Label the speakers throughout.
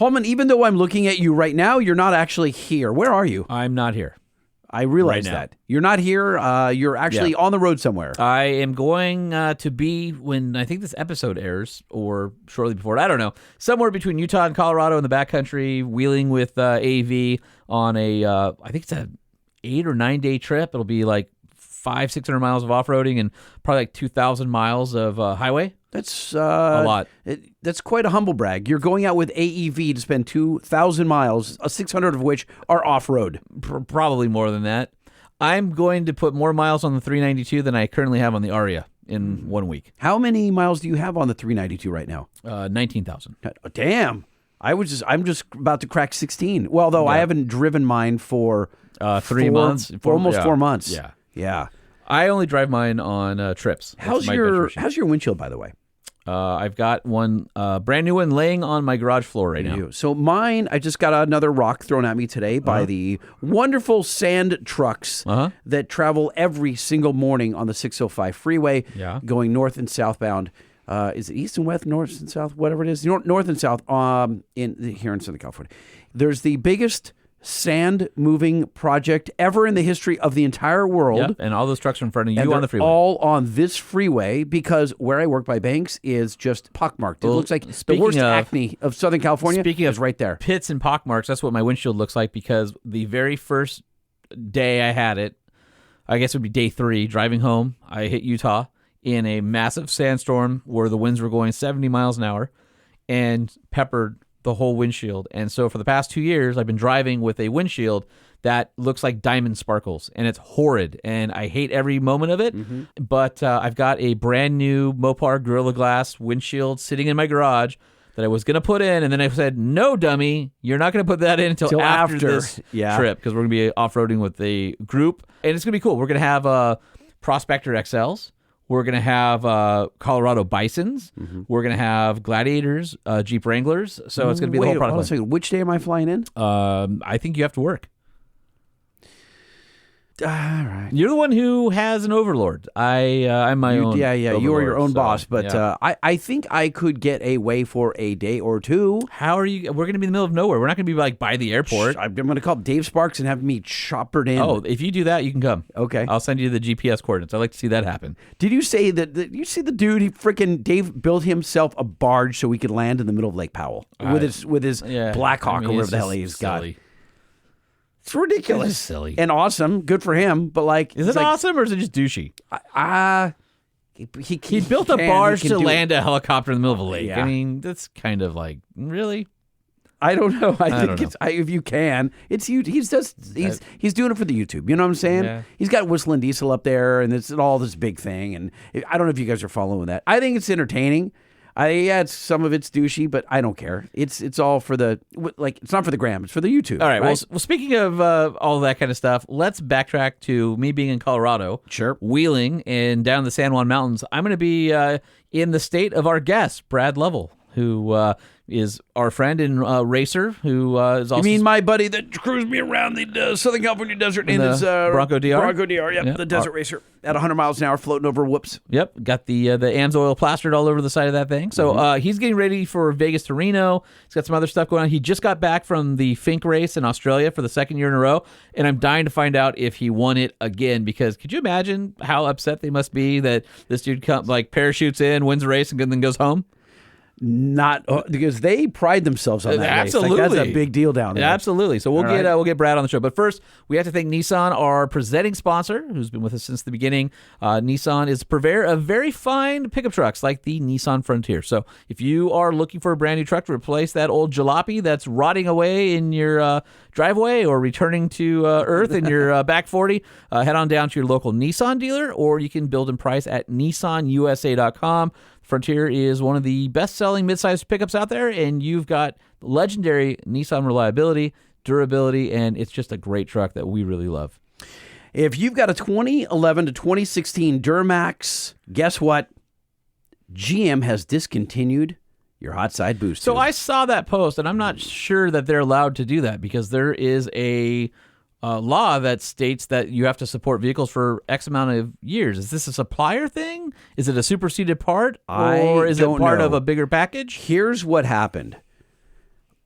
Speaker 1: Holman, even though I'm looking at you right now, you're not actually here. Where are you?
Speaker 2: I'm not here.
Speaker 1: I realize
Speaker 2: Right now.
Speaker 1: that. You're not here. You're actually on the road somewhere.
Speaker 2: I am going to be, when I think this episode airs, or shortly before it, I don't know, somewhere between Utah and Colorado in the backcountry, wheeling with AV on I think it's an 8 or 9 day trip. It'll be like 500-600 miles of off-roading and probably like 2,000 miles of highway.
Speaker 1: That's
Speaker 2: a lot.
Speaker 1: That's quite a humble brag. You're going out with AEV to spend 2,000 miles, 600 of which are off-road.
Speaker 2: Probably more than that. I'm going to put more miles on the 392 than I currently have on the Aria in 1 week.
Speaker 1: How many miles do you have on the 392 right now?
Speaker 2: 19,000.
Speaker 1: Damn. I'm just about to crack 16. Well, though I haven't driven mine for
Speaker 2: 3 months.
Speaker 1: Almost 4 months.
Speaker 2: Yeah.
Speaker 1: Yeah.
Speaker 2: I only drive mine on trips.
Speaker 1: How's your windshield, by the way?
Speaker 2: I've got one brand new one laying on my garage floor right now.
Speaker 1: So mine, I just got another rock thrown at me today by the wonderful sand trucks that travel every single morning on the 605 freeway, going north and southbound. Is it east and west, north and south, whatever it is? North and south here in Southern California. There's the biggest sand moving project ever in the history of the entire world.
Speaker 2: Yep, and all those trucks are in front of you
Speaker 1: and
Speaker 2: on the freeway.
Speaker 1: All on this freeway because where I work by Banks is just pockmarked. It looks like the worst acne of Southern California.
Speaker 2: Speaking
Speaker 1: is right there.
Speaker 2: Pits and pockmarks, that's what my windshield looks like because the very first day I had it, I guess it would be day 3, driving home, I hit Utah in a massive sandstorm where the winds were going 70 miles an hour and peppered the whole windshield. And so for the past 2 years, I've been driving with a windshield that looks like diamond sparkles, and it's horrid, and I hate every moment of it. But I've got a brand new Mopar Gorilla Glass windshield sitting in my garage that I was going to put in, and then I said, no, dummy, you're not going to put that in until after this trip, because we're going to be off-roading with a group, and it's going to be cool. We're going to have Prospector XLs. We're going to have Colorado Bisons. We're going to have Gladiators, Jeep Wranglers. So it's going to be the whole product line.
Speaker 1: Second. Which day am I flying in?
Speaker 2: I think you have to work.
Speaker 1: All right.
Speaker 2: You're the one who has an overlord. I'm my own.
Speaker 1: Yeah.
Speaker 2: Overlord,
Speaker 1: You are your own
Speaker 2: so,
Speaker 1: boss. But
Speaker 2: yeah.
Speaker 1: I think I could get away for a day or two.
Speaker 2: How are you? We're going to be in the middle of nowhere. We're not going to be like by the airport.
Speaker 1: I'm going to call Dave Sparks and have me choppered in.
Speaker 2: Oh, if you do that, you can come.
Speaker 1: Okay.
Speaker 2: I'll send you the GPS coordinates. I'd like to see that happen.
Speaker 1: Did you say that? You see the dude? Dave built himself a barge so he could land in the middle of Lake Powell with his Blackhawk or whatever the hell he's got. It's ridiculous.
Speaker 2: It's silly.
Speaker 1: And awesome. Good for him. But like,
Speaker 2: is it awesome or is it just douchey?
Speaker 1: He
Speaker 2: built a barge to land a helicopter in the middle of a lake.
Speaker 1: Yeah.
Speaker 2: I mean, that's kind of like, really?
Speaker 1: I don't know. I think if you can, he's doing it for the YouTube. You know what I'm saying?
Speaker 2: Yeah.
Speaker 1: He's got Whistling Diesel up there, and it's all this big thing. And I don't know if you guys are following that. I think it's entertaining. Some of it's douchey, but I don't care. It's all for it's not for the gram. It's for the YouTube.
Speaker 2: All right.
Speaker 1: Right?
Speaker 2: Well, speaking of all that kind of stuff, let's backtrack to me being in Colorado.
Speaker 1: Sure.
Speaker 2: Wheeling and down the San Juan Mountains. I'm going to be in the state of our guest, Brad Lovell, who is our friend and racer, who is also...
Speaker 1: You mean my buddy that cruised me around the Southern California desert in his
Speaker 2: Bronco DR?
Speaker 1: Bronco DR, yep. The desert racer at 100 miles an hour floating over whoops.
Speaker 2: Yep, got the AMSOIL plastered all over the side of that thing. So he's getting ready for Vegas to Reno. He's got some other stuff going on. He just got back from the Fink race in Australia for the second year in a row, and I'm dying to find out if he won it again, because could you imagine how upset they must be that this dude parachutes in, wins a race, and then goes home?
Speaker 1: Not because they pride themselves on that
Speaker 2: Absolutely.
Speaker 1: race. Like, that's a big deal down there.
Speaker 2: Absolutely. So we'll get Brad on the show. But first, we have to thank Nissan, our presenting sponsor, who's been with us since the beginning. Nissan is a purveyor of very fine pickup trucks like the Nissan Frontier. So if you are looking for a brand new truck to replace that old jalopy that's rotting away in your driveway or returning to Earth in your back 40, head on down to your local Nissan dealer, or you can build and price at nissanusa.com. Frontier is one of the best-selling midsize pickups out there, and you've got legendary Nissan reliability, durability, and it's just a great truck that we really love.
Speaker 1: If you've got a 2011 to 2016 Duramax, guess what? GM has discontinued your hot side boost
Speaker 2: So
Speaker 1: tube.
Speaker 2: I saw that post, and I'm not sure that they're allowed to do that because there is a law that states that you have to support vehicles for X amount of years. Is this a supplier thing? Is it a superseded part? Or is it part of a bigger package?
Speaker 1: Here's what happened.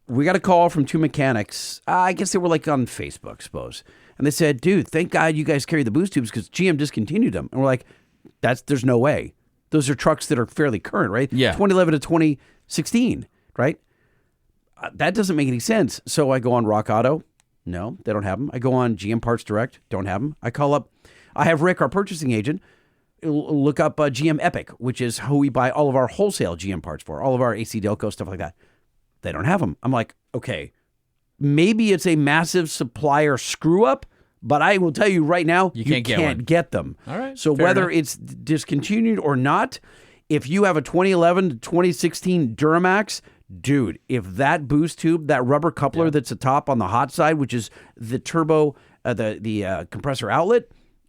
Speaker 1: we got a call from two mechanics. I guess they were like on Facebook, suppose. And they said, dude, thank God you guys carry the boost tubes because GM discontinued them. And we're like, there's no way. Those are trucks that are fairly current, right?
Speaker 2: Yeah.
Speaker 1: 2011 to 2016, right? That doesn't make any sense. So I go on Rock Auto. No, they don't have them. I go on GM Parts Direct. Don't have them. I call up. I have Rick, our purchasing agent, look up GM Epic, which is who we buy all of our wholesale GM parts for, all of our AC Delco, stuff like that. They don't have them. I'm like, okay, maybe it's a massive supplier screw up, but I will tell you right now, you can't get them.
Speaker 2: All right.
Speaker 1: So whether it's discontinued or not, if you have a 2011 to 2016 Duramax, dude, if that boost tube, that rubber coupler that's atop on the hot side, which is the turbo, the compressor outlet,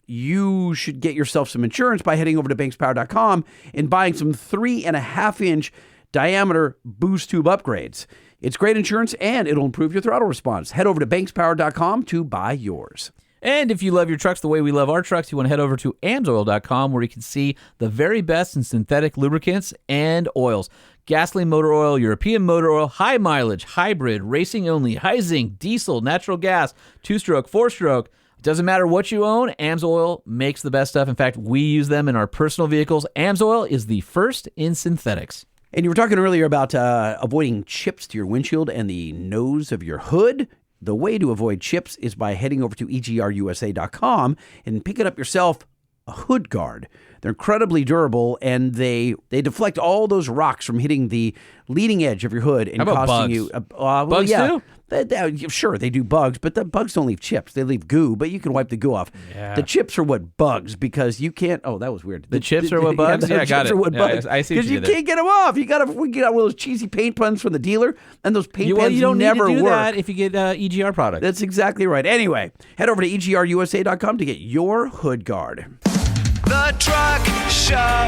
Speaker 1: you should get yourself some insurance by heading over to bankspower.com and buying some 3.5-inch diameter boost tube upgrades. It's great insurance and it'll improve your throttle response. Head over to bankspower.com to buy yours.
Speaker 2: And if you love your trucks the way we love our trucks, you want to head over to AMSOIL.com where you can see the very best in synthetic lubricants and oils. Gasoline motor oil, European motor oil, high mileage, hybrid, racing only, high zinc, diesel, natural gas, 2-stroke, 4-stroke. Doesn't matter what you own, AMSOIL makes the best stuff. In fact, we use them in our personal vehicles. AMSOIL is the first in synthetics.
Speaker 1: And you were talking earlier about avoiding chips to your windshield and the nose of your hood. The way to avoid chips is by heading over to egrusa.com and picking up yourself a hood guard. They're incredibly durable, and they deflect all those rocks from hitting the leading edge of your hood and costing
Speaker 2: bugs?
Speaker 1: you.
Speaker 2: Bugs too?
Speaker 1: Sure, they do bugs, but the bugs don't leave chips. They leave goo, but you can wipe the goo off.
Speaker 2: Yeah.
Speaker 1: The chips are what bugs because you can't. Oh, that was weird.
Speaker 2: The chips are what bugs?
Speaker 1: Yeah,
Speaker 2: got it.
Speaker 1: Are what
Speaker 2: Yeah,
Speaker 1: bugs.
Speaker 2: I see what
Speaker 1: because
Speaker 2: you
Speaker 1: you
Speaker 2: did
Speaker 1: can't get them off. We get out one of those cheesy paint puns from the dealer, and those paint pens
Speaker 2: you don't
Speaker 1: never
Speaker 2: need to do
Speaker 1: work.
Speaker 2: that if you get EGR product.
Speaker 1: That's exactly right. Anyway, head over to egrusa.com to get your hood guard.
Speaker 3: The Truck Show.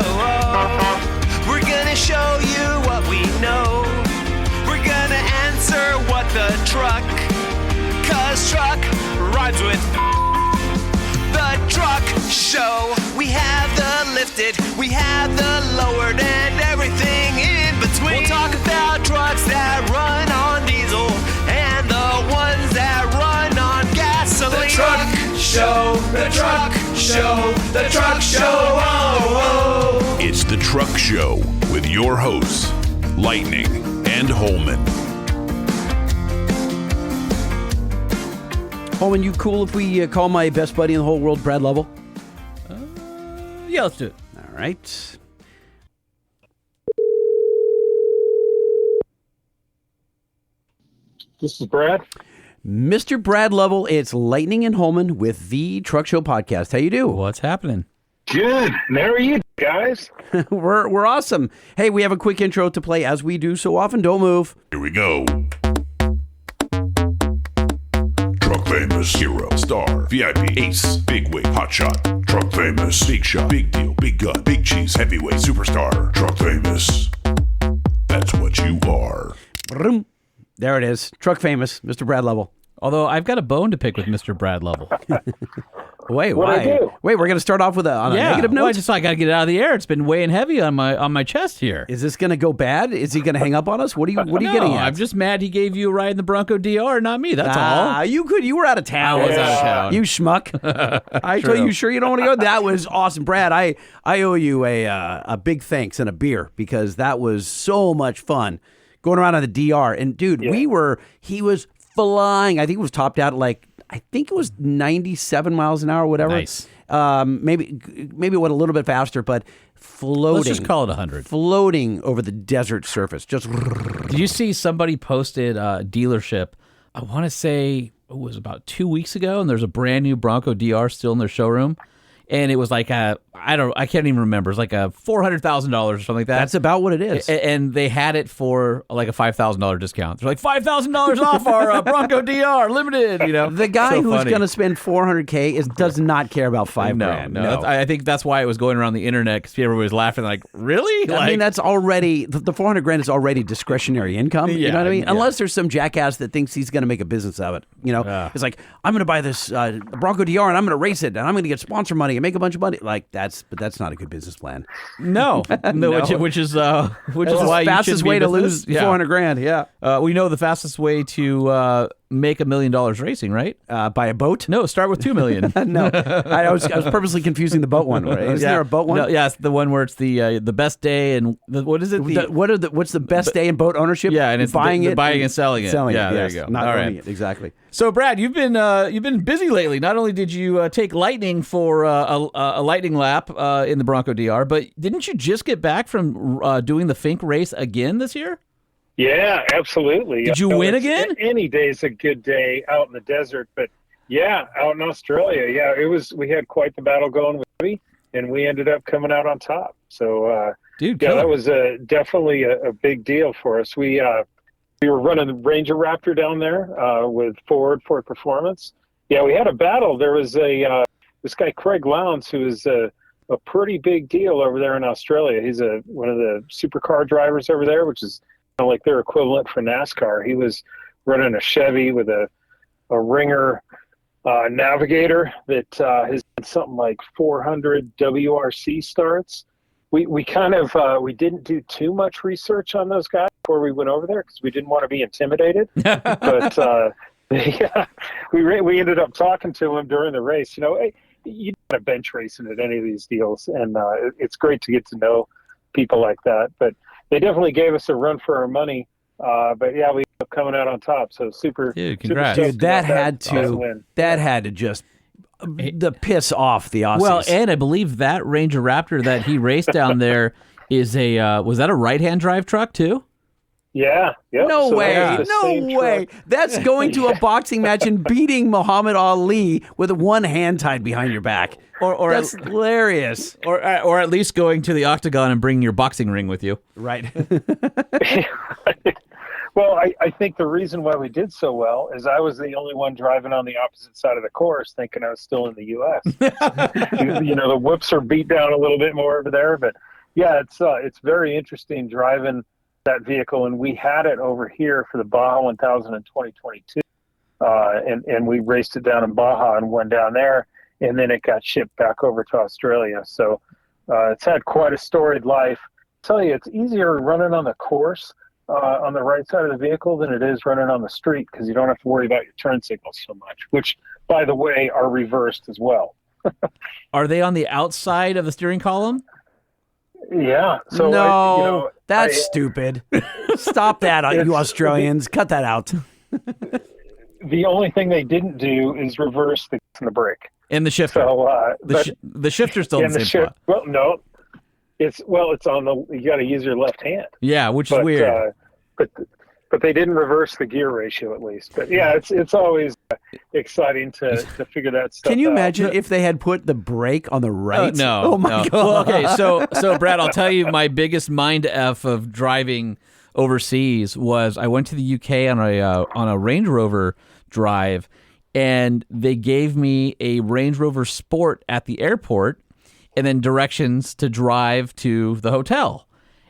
Speaker 3: We're gonna show you what we know. We're gonna answer what the truck, 'cause truck rhymes with the Truck Show. We have the lifted, we have the lowered, and everything in between. We'll talk about trucks that run on diesel and the ones that run on gasoline. The Truck Show, the Truck Show, the Truck Show. Oh, oh.
Speaker 4: It's the Truck Show with your hosts, Lightning and Holman.
Speaker 1: Holman, you cool if we call my best buddy in the whole world, Brad Lovell?
Speaker 2: Yeah, let's do it.
Speaker 1: All right.
Speaker 5: This is Brad.
Speaker 1: Mr. Brad Lovell, it's Lightning and Holman with the Truck Show podcast. How you do?
Speaker 2: What's happening?
Speaker 5: Good. And how are you guys?
Speaker 1: We're awesome. Hey, we have a quick intro to play as we do so often. Don't move.
Speaker 4: Here we go. Truck famous, hero, star, VIP, ace, big wig, hot shot. Truck famous, big shot, big deal, big gun, big cheese, heavyweight, superstar. Truck famous. That's what you are.
Speaker 1: Vroom. There it is. Truck famous, Mr. Brad Lovell.
Speaker 2: Although I've got a bone to pick with Mr. Brad Lovell.
Speaker 1: Wait,
Speaker 5: What'd
Speaker 1: why?
Speaker 5: I do?
Speaker 1: Wait, we're going to start off with on a negative note?
Speaker 2: Well, I got to get it out of the air. It's been weighing heavy on my chest here.
Speaker 1: Is this going to go bad? Is he going to hang up on us? What are you getting at?
Speaker 2: I'm just mad he gave you a ride in the Bronco DR, not me. That's all.
Speaker 1: You were out of town.
Speaker 2: I was out of town.
Speaker 1: You schmuck. I told you sure you don't want to go? That was awesome. Brad, I owe you a big thanks and a beer because that was so much fun going around on the DR. And dude, he was flying. I think it was topped out at I think it was 97 miles an hour or whatever.
Speaker 2: Nice.
Speaker 1: Maybe it went a little bit faster, but floating.
Speaker 2: Let's just call it 100.
Speaker 1: Floating over the desert surface. Just.
Speaker 2: Did you see somebody posted a dealership? I want to say it was about 2 weeks ago, and there's a brand new Bronco DR still in their showroom. And it was like I can't even remember. It's like a $400,000 or something like that.
Speaker 1: That's about what it is.
Speaker 2: And they had it for like a $5,000 discount. They're like $5,000 off our Bronco DR limited. You know,
Speaker 1: the guy
Speaker 2: so
Speaker 1: who's
Speaker 2: funny.
Speaker 1: going to spend $400K does not care about $5,000.
Speaker 2: No. I think that's why it was going around the internet because everybody was laughing like, really?
Speaker 1: I mean, that's already the $400,000 is already discretionary income. You know what I mean?
Speaker 2: Yeah.
Speaker 1: Unless there's some jackass that thinks he's going to make a business of it. You know, it's like I'm going to buy this Bronco DR and I'm going to race it and I'm going to get sponsor money and make a bunch of money. Like that's not a good business plan.
Speaker 2: No,
Speaker 1: No.
Speaker 2: which is
Speaker 1: That's
Speaker 2: why
Speaker 1: the fastest way to lose $400,000. Yeah,
Speaker 2: we know the fastest way to make $1 million racing, right?
Speaker 1: By a boat?
Speaker 2: No, start with $2 million.
Speaker 1: No, I was purposely confusing the boat one. Right? Isn't there a boat one?
Speaker 2: No, yeah, it's the one where it's the best day and what is it?
Speaker 1: What's the best day in boat ownership?
Speaker 2: Yeah, and it's
Speaker 1: buying it,
Speaker 2: buying and selling it.
Speaker 1: Selling
Speaker 2: yeah,
Speaker 1: it.
Speaker 2: there
Speaker 1: Yes,
Speaker 2: you go.
Speaker 1: Not
Speaker 2: All
Speaker 1: owning
Speaker 2: right.
Speaker 1: it. Exactly.
Speaker 2: So, Brad, you've been busy lately. Not only did you take Lightning for a Lightning lap in the Bronco DR, but didn't you just get back from doing the Fink race again this year?
Speaker 5: Yeah, absolutely.
Speaker 2: Did you win again?
Speaker 5: Any day's a good day out in the desert, but yeah, out in Australia, yeah, we had quite the battle going with me, and we ended up coming out on top. So,
Speaker 2: Dude,
Speaker 5: yeah, that was definitely a big deal for us. We were running the Ranger Raptor down there with Ford Performance. Yeah, we had a battle. There was this guy Craig Lowndes, who is a pretty big deal over there in Australia. He's one of the supercar drivers over there, which is like their equivalent for NASCAR. He was running a Chevy with a Ringer Navigator that has something like 400 WRC starts. We kind of we didn't do too much research on those guys before we went over there because we didn't want to be intimidated. But yeah, we ended up talking to him during the race. Hey, you got a bench racing at any of these deals, and it's great to get to know people like that. But they definitely gave us a run for our money. But yeah, we ended up coming out on top. So super.
Speaker 2: Dude, congrats.
Speaker 1: Dude, that had to just the piss off the Aussies.
Speaker 2: Well, and I believe that Ranger Raptor that he raced down there is was that a right-hand drive truck too?
Speaker 5: Yeah. Yep.
Speaker 1: No
Speaker 5: So
Speaker 1: way.
Speaker 5: that was the
Speaker 1: No
Speaker 5: same
Speaker 1: way.
Speaker 5: truck.
Speaker 1: That's going to a boxing match and beating Muhammad Ali with one hand tied behind your back.
Speaker 2: Or
Speaker 1: That's hilarious.
Speaker 2: Or at least going to the octagon and bringing your boxing ring with you.
Speaker 1: Right.
Speaker 5: Well, I think the reason why we did so well is I was the only one driving on the opposite side of the course thinking I was still in the U.S. The whoops are beat down a little bit more over there. But, yeah, it's very interesting driving that vehicle. And we had it over here for the Baja 1000 in 2022. And we raced it down in Baja and won down there. And then it got shipped back over to Australia. So it's had quite a storied life. I tell you, it's easier running on the course on the right side of the vehicle than it is running on the street because you don't have to worry about your turn signals so much, which, by the way, are reversed as well.
Speaker 2: Are they on the outside of the steering column?
Speaker 5: Yeah. So
Speaker 1: no, that's stupid. Stop that, you Australians. Cut that out.
Speaker 5: The only thing they didn't do is reverse the gas and the brake.
Speaker 2: And the shifter.
Speaker 5: So
Speaker 2: the shifter's still in the same spot.
Speaker 5: Well, no. It's on you got to use your left hand.
Speaker 2: Yeah, which is weird.
Speaker 5: But they didn't reverse the gear ratio at least. But yeah, it's always exciting to figure that stuff out.
Speaker 1: Can you imagine if they had put the brake on the right?
Speaker 2: No.
Speaker 1: Oh my
Speaker 2: no.
Speaker 1: God.
Speaker 2: Well, okay, so Brad, I'll tell you my biggest mind F of driving overseas was I went to the UK on a Range Rover drive, and they gave me a Range Rover Sport at the airport, and then directions to drive to the hotel.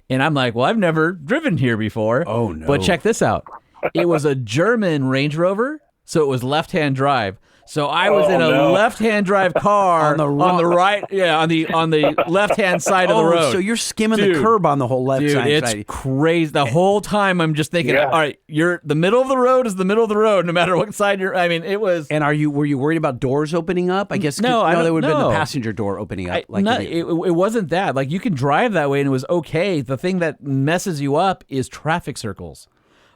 Speaker 2: And I'm like, well, I've never driven here before.
Speaker 1: Oh, no.
Speaker 2: But check this out. It was a German Range Rover, so it was left-hand drive. So I was in a left-hand drive car on the right, on the left-hand side of the road.
Speaker 1: So you're skimming the curb on the whole left side.
Speaker 2: Dude, it's crazy. The whole time I'm just thinking, all right, the middle of the road is the middle of the road, no matter what side you're. I mean, it was.
Speaker 1: And were you worried about doors opening up? I guess
Speaker 2: no,
Speaker 1: there would have been the passenger door opening up.
Speaker 2: It wasn't that. Like you can drive that way and it was okay. The thing that messes you up is traffic circles.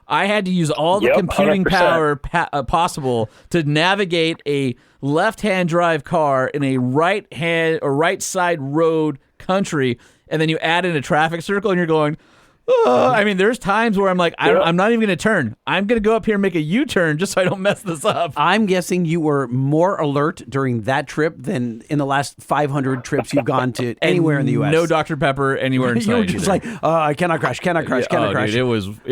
Speaker 2: I had to use all the computing
Speaker 5: 100%.
Speaker 2: power possible to navigate a left-hand drive car in a right-hand or right-side road country, and then you add in a traffic circle, and you're going, I mean, there's times where I'm like, I'm not even going to turn. I'm going to go up here and make a U-turn just so I don't mess this up.
Speaker 1: I'm guessing you were more alert during that trip than in the last 500 trips you've gone to anywhere in the U.S.
Speaker 2: No Dr. Pepper anywhere in sight.
Speaker 1: You were just like, I cannot crash.
Speaker 2: Dude, it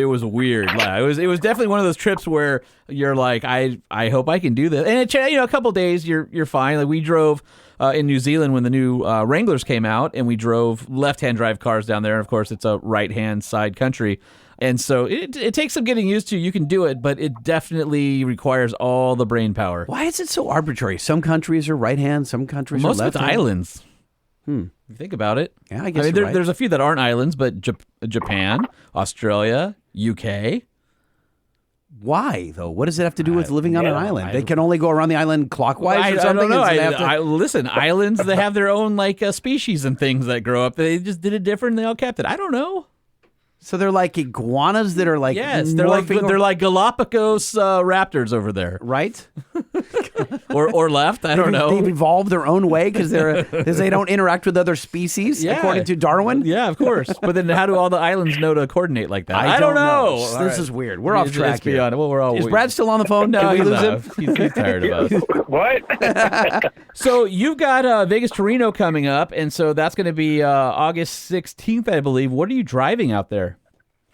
Speaker 2: was weird. It was definitely one of those trips where you're like, I hope I can do this. And a couple days you're fine. Like we drove in New Zealand when the new Wranglers came out, and we drove left-hand drive cars down there. And of course, it's a right-hand side country. And so it takes some getting used to. You can do it, but it definitely requires all the brain power.
Speaker 1: Why is it so arbitrary? Some countries are right-hand, some countries are
Speaker 2: Most of
Speaker 1: left-hand.
Speaker 2: it's islands. You think about it.
Speaker 1: Yeah, I guess
Speaker 2: mean,
Speaker 1: you're right.
Speaker 2: there's a few that aren't islands, but Japan, Australia, UK.
Speaker 1: Why, though? What does it have to do with living on an island? They can only go around the island clockwise or something?
Speaker 2: I don't know. Listen, islands, they have their own species and things that grow up. They just did it different and they all kept it. I don't know.
Speaker 1: So they're like iguanas that are like
Speaker 2: yes, they're like Galapagos raptors over there,
Speaker 1: right?
Speaker 2: or left. I don't know.
Speaker 1: They've evolved their own way because they don't interact with other species, according to Darwin.
Speaker 2: Yeah, of course. But then how do all the islands know to coordinate like that? I don't know.
Speaker 1: This is weird. We're off track here.
Speaker 2: Is
Speaker 1: Brad still on the phone?
Speaker 2: No,
Speaker 1: Can we lose
Speaker 2: him? He's tired of us.
Speaker 5: What?
Speaker 2: So you've got Vegas to Reno coming up, and so that's going to be August 16th, I believe. What are you driving out there?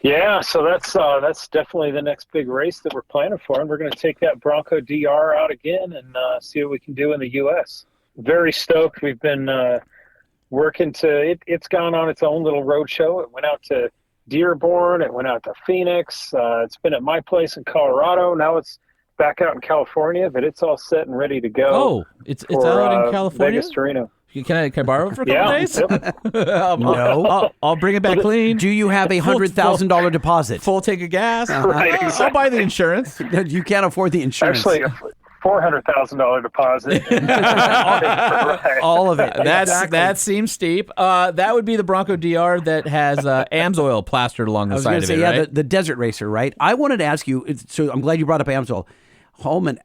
Speaker 5: Yeah, so that's definitely the next big race that we're planning for, and we're going to take that Bronco DR out again and see what we can do in the U.S. Very stoked. We've been working to it's gone on its own little road show. It went out to Dearborn. It went out to Phoenix. It's been at my place in Colorado. Now it's back out in California, but it's all set and ready to go.
Speaker 2: Oh, it's out in California?
Speaker 5: Vegas to Reno.
Speaker 2: Can I borrow it for a couple days?
Speaker 5: Yep.
Speaker 1: No.
Speaker 2: I'll bring it back clean.
Speaker 1: Do you have a $100,000 deposit?
Speaker 2: Full tank of gas?
Speaker 5: Right, exactly.
Speaker 2: I'll buy the insurance.
Speaker 1: You can't afford the insurance.
Speaker 5: Actually, a $400,000 deposit.
Speaker 1: All of it.
Speaker 2: That seems steep. That would be the Bronco DR that has AMSOIL plastered along the side of it, right?
Speaker 1: The desert racer, right? I wanted to ask you, so I'm glad you brought up AMSOIL. Holman,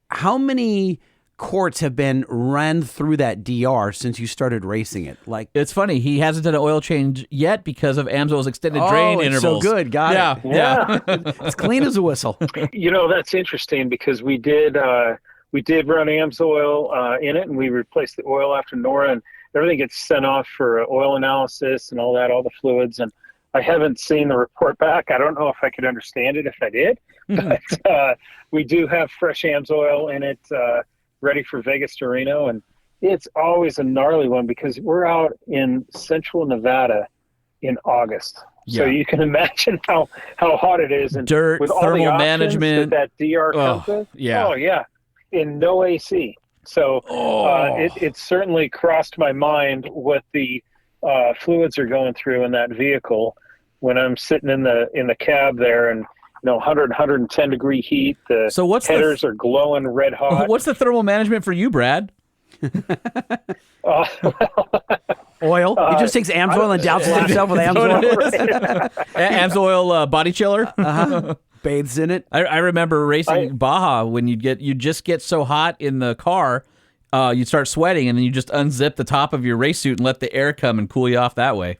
Speaker 1: how many quarts have been ran through that DR since you started racing it? Like,
Speaker 2: it's funny, he hasn't done an oil change yet because of AMSOIL's extended drain intervals.
Speaker 1: So good, got it.
Speaker 5: Yeah.
Speaker 1: It's clean as a whistle.
Speaker 5: That's interesting because we did run AMSOIL in it, and we replaced the oil after NORA, and everything gets sent off for oil analysis and all that, all the fluids. And I haven't seen the report back. I don't know if I could understand it if I did, but we do have fresh AMSOIL in it, ready for Vegas to Reno, and it's always a gnarly one because we're out in central Nevada in August. So you can imagine how hot it is, and
Speaker 2: dirt,
Speaker 5: with all
Speaker 2: thermal
Speaker 5: the
Speaker 2: management
Speaker 5: that DR comes with. In no AC. So it certainly crossed my mind what the fluids are going through in that vehicle when I'm sitting in the cab there, and 110 degree heat. The headers are glowing red hot.
Speaker 2: What's the thermal management for you, Brad?
Speaker 1: Oil. He just takes AMSOIL and douses himself with AMSOIL.
Speaker 2: AMSOIL body chiller.
Speaker 1: Bathes in it.
Speaker 2: I remember racing Baja when you just get so hot in the car, you'd start sweating, and then you just unzip the top of your race suit and let the air come and cool you off that way.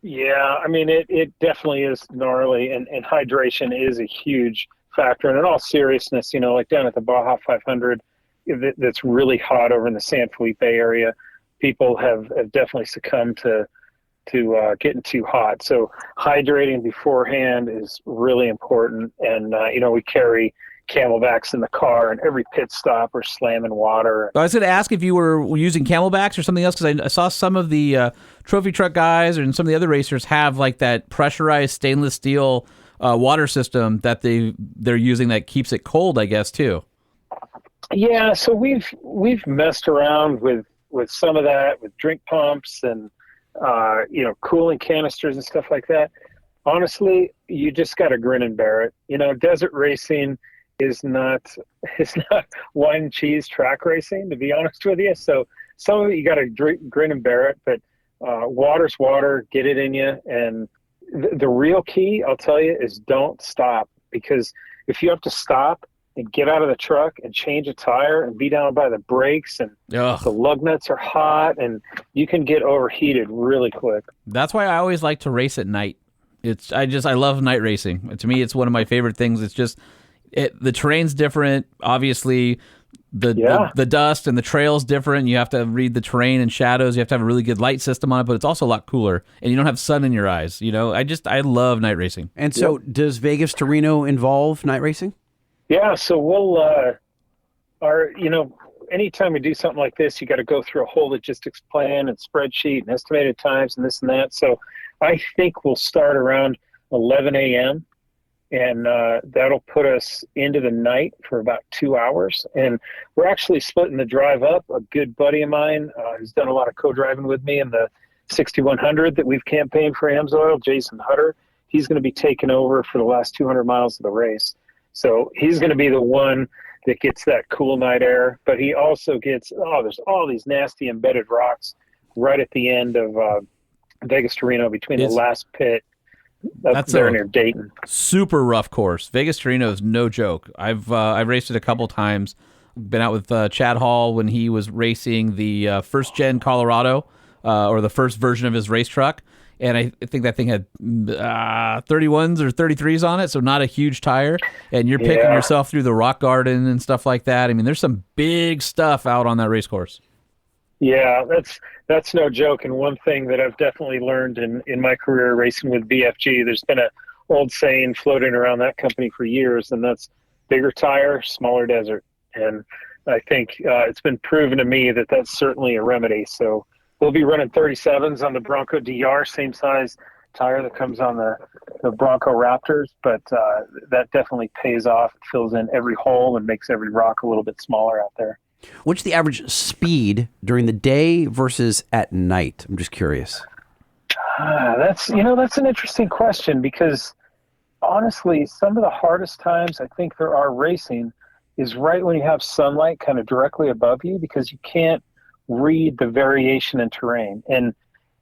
Speaker 5: Yeah, I mean, it definitely is gnarly, and hydration is a huge factor. And in all seriousness, like down at the Baja 500, that's really hot over in the San Felipe area, people have definitely succumbed to getting too hot. So hydrating beforehand is really important. And, we carry Camelbacks in the car, and every pit stop we're slamming water.
Speaker 2: I was going to ask if you were using Camelbacks or something else, because I saw some of the trophy truck guys and some of the other racers have like that pressurized stainless steel water system that they're using that keeps it cold, I guess, too.
Speaker 5: Yeah, so we've messed around with some of that, with drink pumps and cooling canisters and stuff like that. Honestly, you just got to grin and bear it. Desert racing is not wine and cheese track racing, to be honest with you. So some of it you got to grin and bear it, but water's water, get it in you. And the real key, I'll tell you, is don't stop, because if you have to stop and get out of the truck and change a tire and be down by the brakes, and the lug nuts are hot, and you can get overheated really quick.
Speaker 2: That's why I always like to race at night. I love night racing. To me, it's one of my favorite things. It's just the terrain's different. Obviously, the dust and the trail's different. You have to read the terrain and shadows. You have to have a really good light system on it, but it's also a lot cooler, and you don't have sun in your eyes. I love night racing.
Speaker 1: And so, does Vegas to Reno involve night racing?
Speaker 5: Yeah. So we'll anytime we do something like this, you got to go through a whole logistics plan and spreadsheet and estimated times and this and that. So I think we'll start around 11 a.m. and that'll put us into the night for about 2 hours. And we're actually splitting the drive up. A good buddy of mine who's done a lot of co-driving with me in the 6100 that we've campaigned for AMSOIL, Jason Hutter, he's going to be taking over for the last 200 miles of the race. So he's going to be the one that gets that cool night air, but he also gets, there's all these nasty embedded rocks right at the end of Vegas to Reno between the last pit. That's there near Dayton.
Speaker 2: Super rough course. Vegas to Reno is no joke. I've raced it a couple times. Been out with Chad Hall when he was racing the first gen Colorado, or the first version of his race truck. And I think that thing had 31s or 33s on it, so not a huge tire. And you're picking yourself through the rock garden and stuff like that. I mean, there's some big stuff out on that race course.
Speaker 5: Yeah, that's no joke. And one thing that I've definitely learned in my career racing with BFG, there's been an old saying floating around that company for years, and that's bigger tire, smaller desert. And I think it's been proven to me that that's certainly a remedy. So we'll be running 37s on the Bronco DR, same size tire that comes on the Bronco Raptors, but that definitely pays off. It fills in every hole and makes every rock a little bit smaller out there.
Speaker 1: What's the average speed during the day versus at night? I'm just curious.
Speaker 5: That's an interesting question, because honestly, some of the hardest times I think there are racing is right when you have sunlight kind of directly above you, because you can't read the variation in terrain. And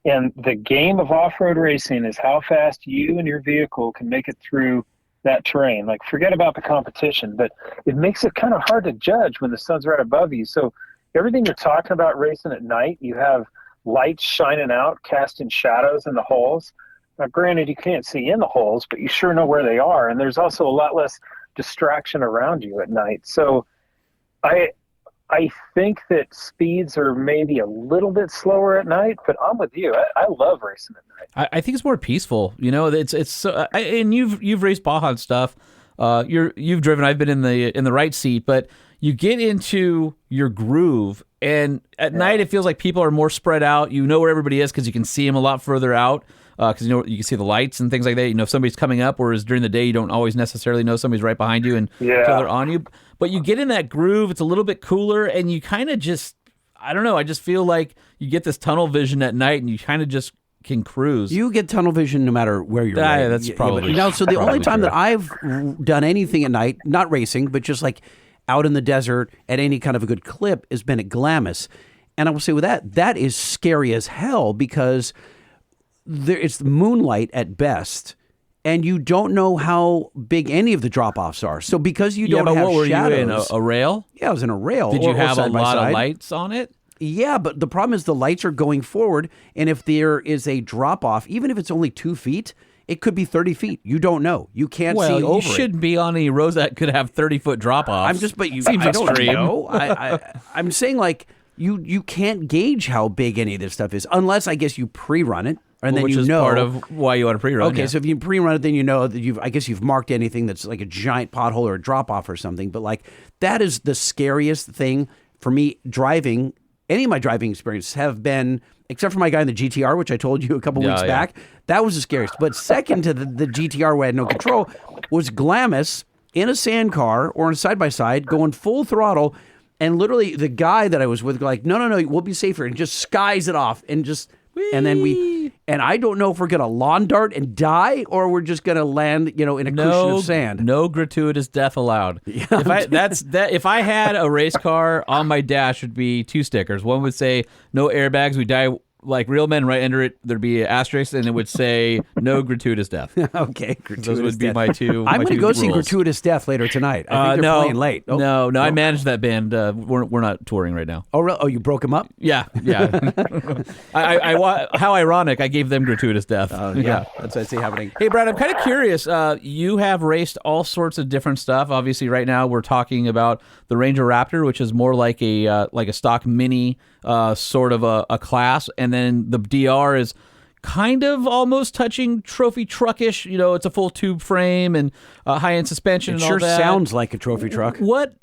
Speaker 5: the game of off-road racing is how fast you and your vehicle can make it through that terrain. Like, forget about the competition, but it makes it kind of hard to judge when the sun's right above you. So everything you're talking about racing at night, you have lights shining out, casting shadows in the holes. Now, granted, you can't see in the holes, but you sure know where they are. And there's also a lot less distraction around you at night. So I think that speeds are maybe a little bit slower at night, but I'm with you. I love racing at night.
Speaker 2: I think it's more peaceful. You know, it's so, and you've raced Baja and stuff. You've driven. I've been in the right seat, but you get into your groove, and at night it feels like people are more spread out. You know where everybody is because you can see them a lot further out. Because you can see the lights and things like that. You know if somebody's coming up, whereas during the day you don't always necessarily know somebody's right behind you and until they're on you. But you get in that groove, it's a little bit cooler, and you kind of just, I don't know, I just feel like you get this tunnel vision at night, and you kind of just can cruise.
Speaker 1: You get tunnel vision no matter where you're at.
Speaker 2: Yeah, that's probably
Speaker 1: so the only time that I've done anything at night, not racing, but just like out in the desert at any kind of a good clip, has been at Glamis. And I will say with that is scary as hell, because it's moonlight at best, and you don't know how big any of the drop-offs are. So because you don't have
Speaker 2: what were
Speaker 1: shadows,
Speaker 2: you in, a rail?
Speaker 1: Yeah, I was in a rail.
Speaker 2: Did you have a lot
Speaker 1: of
Speaker 2: lights on it?
Speaker 1: Yeah, but the problem is the lights are going forward, and if there is a drop-off, even if it's only 2 feet, it could be 30 feet. You don't know. You can't see over it.
Speaker 2: You shouldn't be on any roads that could have 30-foot drop-offs.
Speaker 1: Seems
Speaker 2: I don't
Speaker 1: extreme. Know. I'm saying, like, you can't gauge how big any of this stuff is, unless, I guess, you pre-run it. And then
Speaker 2: which is part of why you want to pre-run.
Speaker 1: Okay, so if you pre-run it, then you know that you've marked anything that's like a giant pothole or a drop-off or something. But like, that is the scariest thing for me driving. Any of my driving experiences have been, except for my guy in the GTR, which I told you a couple weeks back, that was the scariest. But second to the GTR where I had no control was Glamis in a sand car or in a side-by-side going full throttle, and literally the guy that I was with like, no, we'll be safer, and just skies it off and just... Whee! And then and I don't know if we're going to lawn dart and die, or we're just going to land, in a cushion of sand.
Speaker 2: No gratuitous death allowed. Yeah, if I had a race car on my dash, would be 2 stickers. One would say no airbags, we die like real men. Right under it, there'd be an asterisk, and it would say no gratuitous death.
Speaker 1: Okay, gratuitous
Speaker 2: those would be my two.
Speaker 1: I'm going to go see Gratuitous Death later tonight. I think they're playing late.
Speaker 2: Oh, no, I managed that band. We're not touring right now.
Speaker 1: Oh, really? Oh, you broke them up?
Speaker 2: Yeah. How ironic! I gave them Gratuitous Death.
Speaker 1: Yeah, that's what I see happening.
Speaker 2: Hey, Brad, I'm kind of curious. You have raced all sorts of different stuff. Obviously, right now we're talking about the Ranger Raptor, which is more like a stock mini sort of a class, and then the DR is kind of almost touching trophy truckish. It's a full tube frame and high-end suspension.
Speaker 1: It
Speaker 2: and all that.
Speaker 1: Sounds like a trophy truck.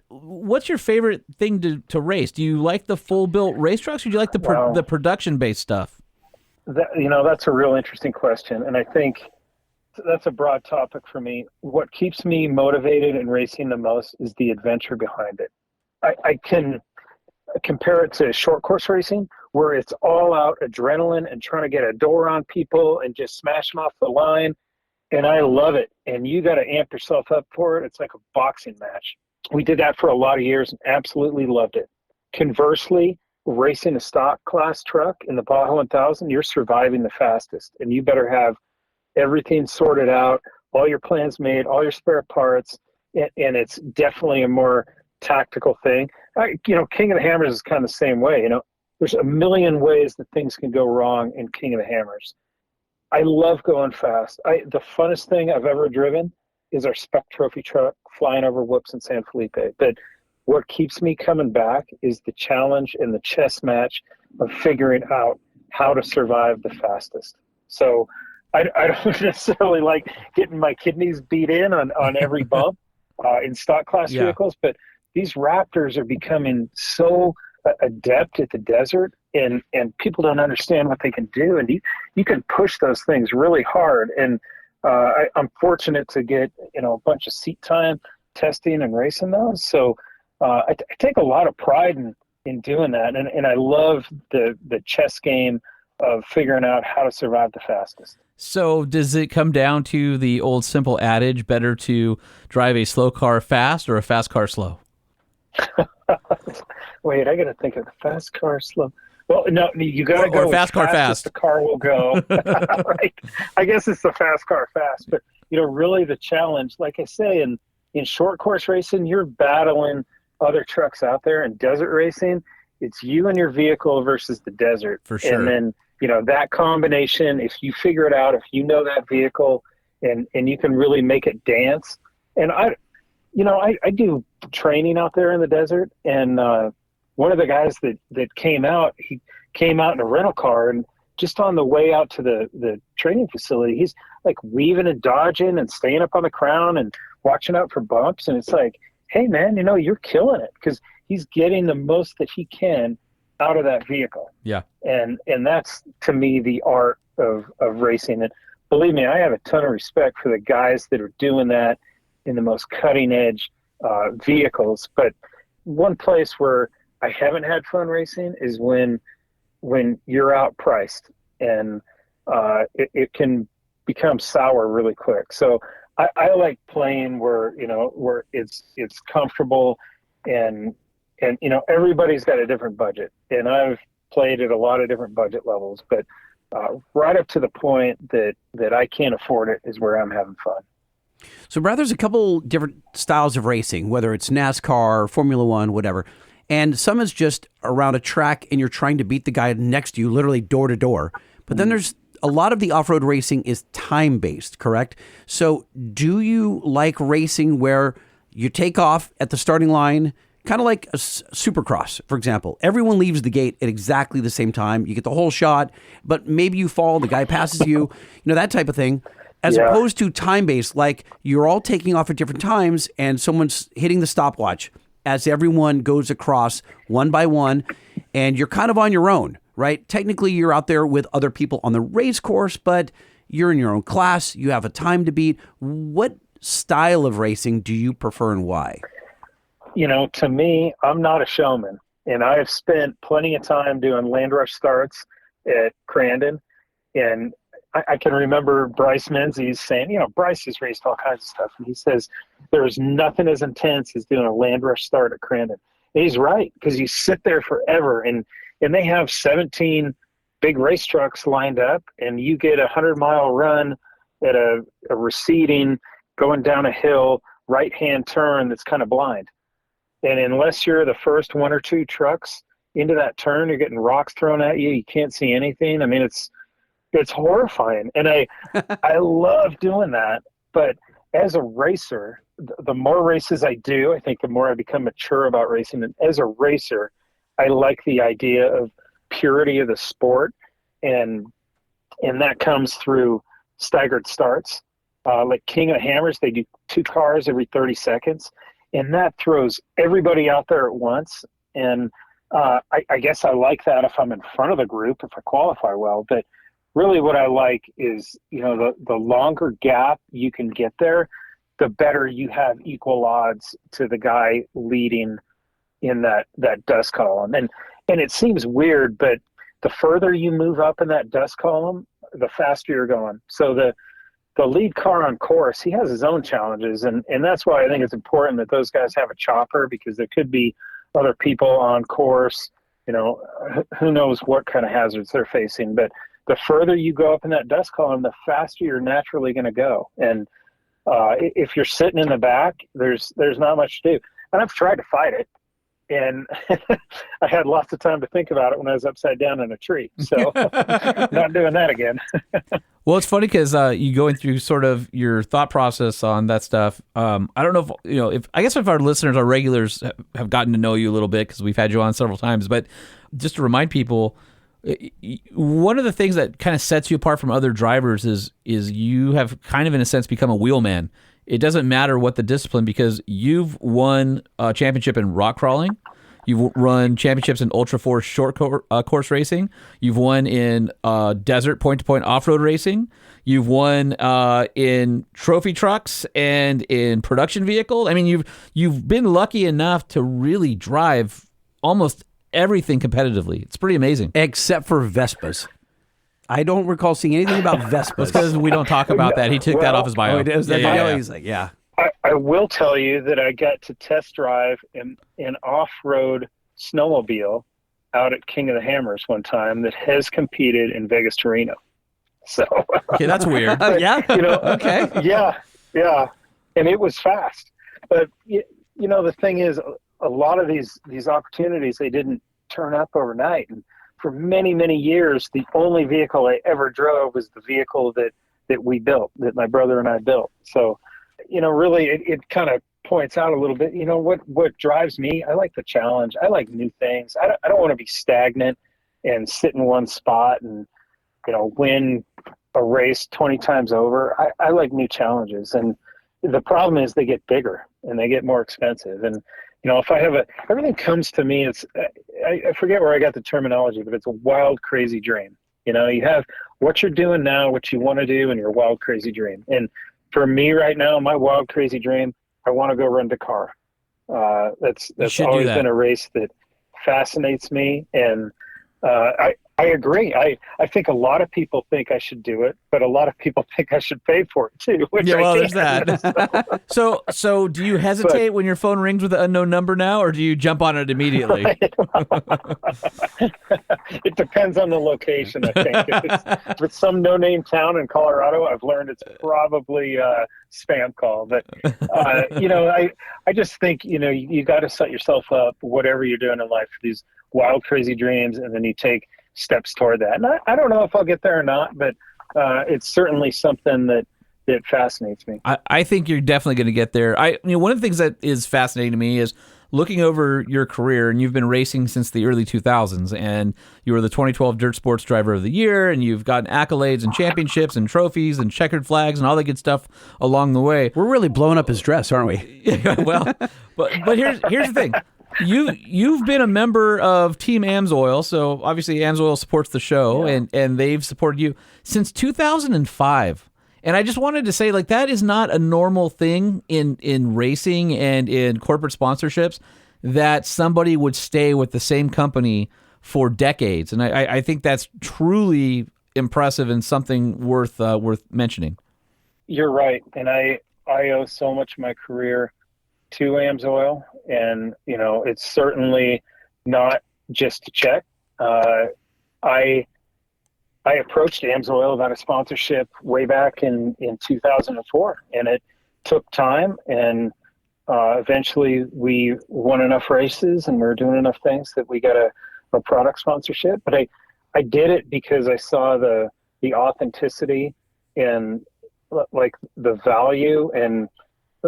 Speaker 2: What's your favorite thing to race? Do you like the full-built race trucks, or do you like the production-based stuff?
Speaker 5: That's a real interesting question, and I think That's a broad topic for me. What keeps me motivated in racing the most is the adventure behind it. I can compare it to short course racing, where it's all out adrenaline and trying to get a door on people and just smash them off the line. And I love it. And you got to amp yourself up for it. It's like a boxing match. We did that for a lot of years and absolutely loved it. Conversely, racing a stock class truck in the Baja 1000, you're surviving the fastest. And you better have everything sorted out, all your plans made, all your spare parts. And it's definitely a more tactical thing. King of the Hammers is kind of the same way. There's a million ways that things can go wrong in King of the Hammers. I love going fast. The funnest thing I've ever driven is our spec trophy truck flying over whoops in San Felipe. But what keeps me coming back is the challenge and the chess match of figuring out how to survive the fastest. So I don't necessarily like getting my kidneys beat in on every bump in stock class vehicles, but these Raptors are becoming so adept at the desert, and people don't understand what they can do. And you can push those things really hard. And I'm fortunate to get, a bunch of seat time testing and racing those. So I take a lot of pride in doing that. And I love the chess game of figuring out how to survive the fastest.
Speaker 2: So does it come down to the old simple adage, better to drive a slow car fast or a fast car slow?
Speaker 5: Wait, I got to think of the fast car slow. Well, no, you got to go
Speaker 2: or fast car fast.
Speaker 5: The car will go. Right? I guess it's the fast car fast. But, really the challenge, like I say, in short course racing, you're battling other trucks out there. In desert racing, it's you and your vehicle versus the desert.
Speaker 2: For sure.
Speaker 5: And then, that combination, if you figure it out, if you know that vehicle and you can really make it dance. And I do training out there in the desert, and one of the guys that came out, he came out in a rental car, and just on the way out to the training facility, he's like weaving and dodging and staying up on the crown and watching out for bumps. And it's like, hey man, you're killing it, because he's getting the most that he can out of that vehicle.
Speaker 2: Yeah.
Speaker 5: And that's, to me, the art of racing. And believe me, I have a ton of respect for the guys that are doing that in the most cutting edge vehicles. But one place where I haven't had fun racing is when you're outpriced, and it can become sour really quick. So I like playing where it's comfortable, and everybody's got a different budget, and I've played at a lot of different budget levels, but right up to the point that I can't afford it is where I'm having fun.
Speaker 1: So, Brad, there's a couple different styles of racing, whether it's NASCAR, Formula One, whatever. And some is just around a track and you're trying to beat the guy next to you, literally door to door. But then there's a lot of the off-road racing is time-based, correct? So do you like racing where you take off at the starting line, kind of like a supercross, for example? Everyone leaves the gate at exactly the same time. You get the whole shot, but maybe you fall, the guy passes you, that type of thing. As opposed to time-based, like you're all taking off at different times and someone's hitting the stopwatch as everyone goes across one by one, and you're kind of on your own, right? Technically, you're out there with other people on the race course, but you're in your own class. You have a time to beat. What style of racing do you prefer and why?
Speaker 5: To me, I'm not a showman, and I have spent plenty of time doing land rush starts at Crandon, and I can remember Bryce Menzies saying, Bryce has raced all kinds of stuff. And he says, there's nothing as intense as doing a land rush start at Crandon. And he's right, because you sit there forever, and they have 17 big race trucks lined up, and you get a 100-mile run at a receding, going down a hill, right-hand turn that's kind of blind. And unless you're the first one or two trucks into that turn, you're getting rocks thrown at you. You can't see anything. I mean, it's horrifying. And I love doing that. But as a racer, the more races I do, I think the more I become mature about racing. And as a racer, I like the idea of purity of the sport. And that comes through staggered starts. Like King of the Hammers, they do 2 cars every 30 seconds. And that throws everybody out there at once. And I guess I like that if I'm in front of the group, if I qualify well. But really what I like is, the longer gap you can get there, the better you have equal odds to the guy leading in that dust column. And it seems weird, but the further you move up in that dust column, the faster you're going. So the lead car on course, he has his own challenges. And that's why I think it's important that those guys have a chopper, because there could be other people on course, who knows what kind of hazards they're facing. But the further you go up in that dust column, the faster you're naturally going to go. And if you're sitting in the back, there's not much to do. And I've tried to fight it. And I had lots of time to think about it when I was upside down in a tree. So not doing that again.
Speaker 2: Well, it's funny because you going through sort of your thought process on that stuff. I don't know if I guess if our listeners, our regulars, have gotten to know you a little bit because we've had you on several times. But just to remind people, one of the things that kind of sets you apart from other drivers is you have kind of, in a sense, become a wheelman. It doesn't matter what the discipline, because you've won a championship in rock crawling. You've run championships in Ultra Force short course racing. You've won in desert point-to-point off-road racing. You've won in trophy trucks and in production vehicles. I mean, you've been lucky enough to really drive almost everything competitively. It's pretty amazing.
Speaker 1: Except for Vespas. I don't recall seeing anything about Vespas.
Speaker 2: That's because we don't talk about that. He took that off his bio.
Speaker 1: Oh, it is?
Speaker 2: Yeah.
Speaker 1: He's like, yeah.
Speaker 5: I will tell you that I got to test drive an off-road snowmobile out at King of the Hammers one time that has competed in Vegas to Reno. So
Speaker 2: okay, that's weird.
Speaker 1: Yeah. Okay.
Speaker 5: Yeah. And it was fast. But the thing is, a lot of these opportunities, they didn't turn up overnight. And for many, many years, the only vehicle I ever drove was the vehicle that we built, that my brother and I built. So, really it kind of points out a little bit, what drives me. I like the challenge. I like new things. I don't want to be stagnant and sit in one spot and, win a race 20 times over. I like new challenges. And the problem is they get bigger and they get more expensive. And, if I have everything comes to me, it's, I forget where I got the terminology, but it's a wild, crazy dream. You have what you're doing now, what you want to do, and your wild, crazy dream. And for me right now, my wild, crazy dream, I want to go run Dakar. That's always been a race that fascinates me. And I agree. I think a lot of people think I should do it, but a lot of people think I should pay for it too.
Speaker 2: There's that. So do you hesitate when your phone rings with an unknown number now, or do you jump on it immediately?
Speaker 5: It depends on the location, I think. If it's some no-name town in Colorado, I've learned it's probably a spam call. But, I just think, you got to set yourself up, whatever you're doing in life, for these wild, crazy dreams, and then you take steps toward that. And I don't know if I'll get there or not, but it's certainly something that fascinates me.
Speaker 2: I think you're definitely going to get there. One of the things that is fascinating to me is looking over your career, and you've been racing since the early 2000s, and you were the 2012 Dirt Sports Driver of the Year, and you've gotten accolades and championships and trophies and checkered flags and all that good stuff along the way.
Speaker 1: We're really blowing up his dress, aren't we?
Speaker 2: Well, but here's the thing. You've been a member of Team AMSOIL, so obviously AMSOIL supports the show, and they've supported you since 2005. And I just wanted to say, that is not a normal thing in racing and in corporate sponsorships, that somebody would stay with the same company for decades. And I think that's truly impressive and something worth mentioning.
Speaker 5: You're right. And I owe so much of my career to AMSOIL, and it's certainly not just a check. I approached AMSOIL about a sponsorship way back in 2004, and it took time, and eventually we won enough races and we were doing enough things that we got a product sponsorship. But I did it because I saw the authenticity and the value, and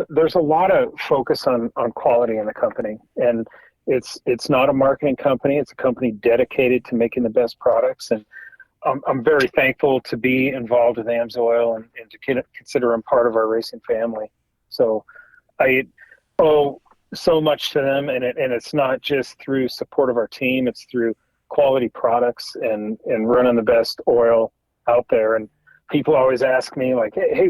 Speaker 5: there's a lot of focus on quality in the company, and it's not a marketing company. It's a company dedicated to making the best products. And I'm very thankful to be involved with AMSOIL and to consider them part of our racing family. So I owe so much to them, and it's not just through support of our team. It's through quality products and running the best oil out there. And people always ask me like, hey,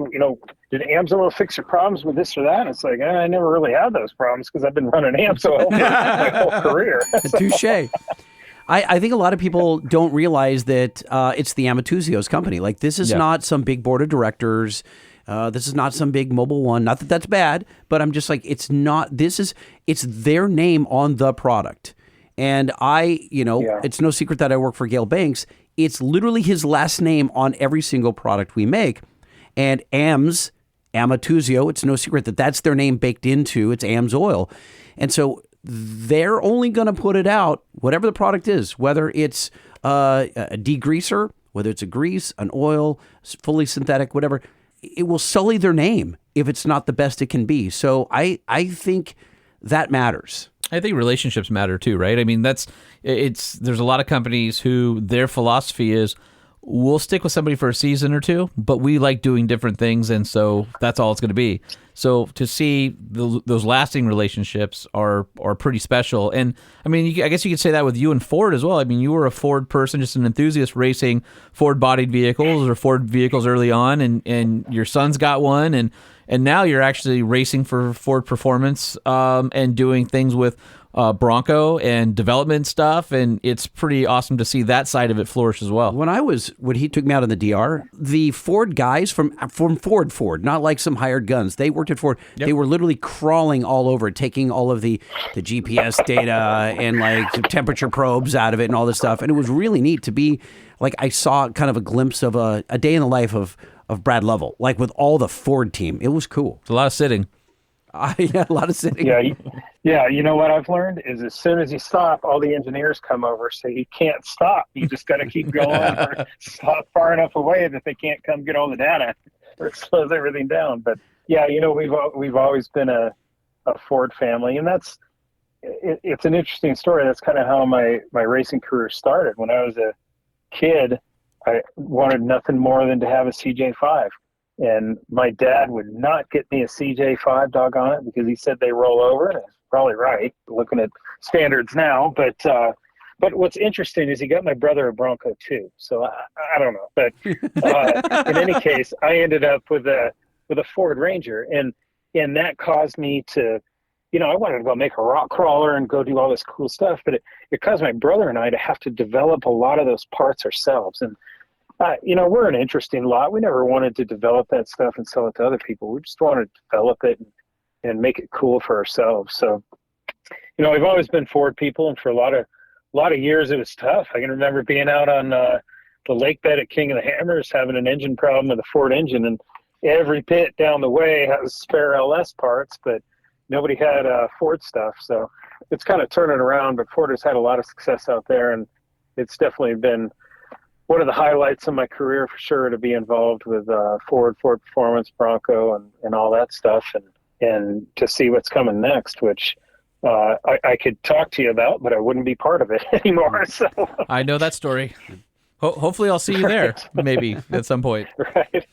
Speaker 5: did AMSOIL fix your problems with this or that? And it's like, I never really had those problems because I've been running AMSOIL for my whole career.
Speaker 1: Touche. I think a lot of people don't realize that it's the Amatuzio's company. Like, this is not some big board of directors. This is not some big mobile one. Not that that's bad, but I'm just like, it's their name on the product. And it's no secret that I work for Gale Banks. It's literally his last name on every single product we make. And Amatuzio, it's no secret that that's their name baked into, it's AMSOIL. And so they're only going to put it out, whatever the product is, whether it's a degreaser, whether it's a grease, an oil, fully synthetic, whatever. It will sully their name if it's not the best it can be. So I think that matters.
Speaker 2: I think relationships matter too, right? I mean, there's a lot of companies who their philosophy is, we'll stick with somebody for a season or two, but we like doing different things, and so that's all it's going to be. So to see those lasting relationships are pretty special. And I mean, I guess you could say that with you and Ford as well. I mean, you were a Ford person, just an enthusiast racing Ford-bodied vehicles or Ford vehicles early on, and your son's got one, and now you're actually racing for Ford Performance and doing things with Bronco and development stuff, and it's pretty awesome to see that side of it flourish as well.
Speaker 1: When he took me out in the DR, the Ford guys from Ford, not like some hired guns, they worked at Ford. Yep. They were literally crawling all over, taking all of the GPS data and like temperature probes out of it and all this stuff, and it was really neat to be like, I saw kind of a glimpse of a day in the life of Brad Lovell, like with all the Ford team. It was cool.
Speaker 2: It's a lot of sitting.
Speaker 1: Yeah, a lot of sitting.
Speaker 5: Yeah. You know what I've learned is, as soon as you stop, all the engineers come over. So you can't stop. You just got to keep going or stop far enough away that they can't come get all the data, or it slows everything down. But yeah, we've always been a Ford family, and it's an interesting story. That's kind of how my racing career started. When I was a kid, I wanted nothing more than to have a CJ5. And my dad would not get me a CJ5, doggone it, because he said they roll over. And he's probably right, looking at standards now. But what's interesting is he got my brother a Bronco too. So I don't know. But in any case, I ended up with a Ford Ranger, and that caused me to, I wanted to go make a rock crawler and go do all this cool stuff. But it caused my brother and I to have to develop a lot of those parts ourselves. And we're an interesting lot. We never wanted to develop that stuff and sell it to other people. We just wanted to develop it and make it cool for ourselves. So, we've always been Ford people, and for a lot of years it was tough. I can remember being out on the lake bed at King of the Hammers, having an engine problem with a Ford engine, and every pit down the way has spare LS parts, but nobody had Ford stuff. So it's kind of turning around, but Ford has had a lot of success out there, and it's definitely been one of the highlights of my career for sure, to be involved with Ford Performance, Bronco, and all that stuff, and to see what's coming next, which I could talk to you about, but I wouldn't be part of it anymore. So
Speaker 2: I know that story. Hopefully I'll see you there, maybe at some point.
Speaker 5: Right.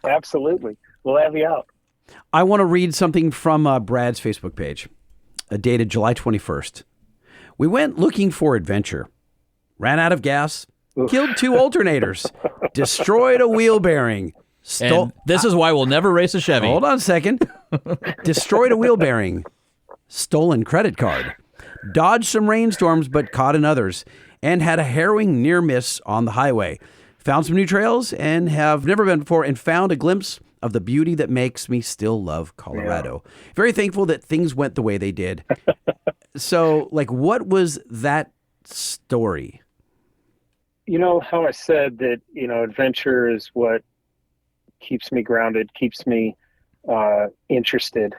Speaker 5: Absolutely. We'll have you out.
Speaker 1: I want to read something from Brad's Facebook page, dated July 21st. We went looking for adventure, ran out of gas, killed 2 alternators, destroyed a wheel bearing.
Speaker 2: And this is why we'll never race a Chevy.
Speaker 1: Hold on a second. Destroyed a wheel bearing, stolen credit card, dodged some rainstorms but caught in others, and had a harrowing near miss on the highway. Found some new trails and have never been before, and found a glimpse of the beauty that makes me still love Colorado. Yeah. Very thankful that things went the way they did. So, what was that story?
Speaker 5: You know how I said that, adventure is what keeps me grounded, keeps me interested.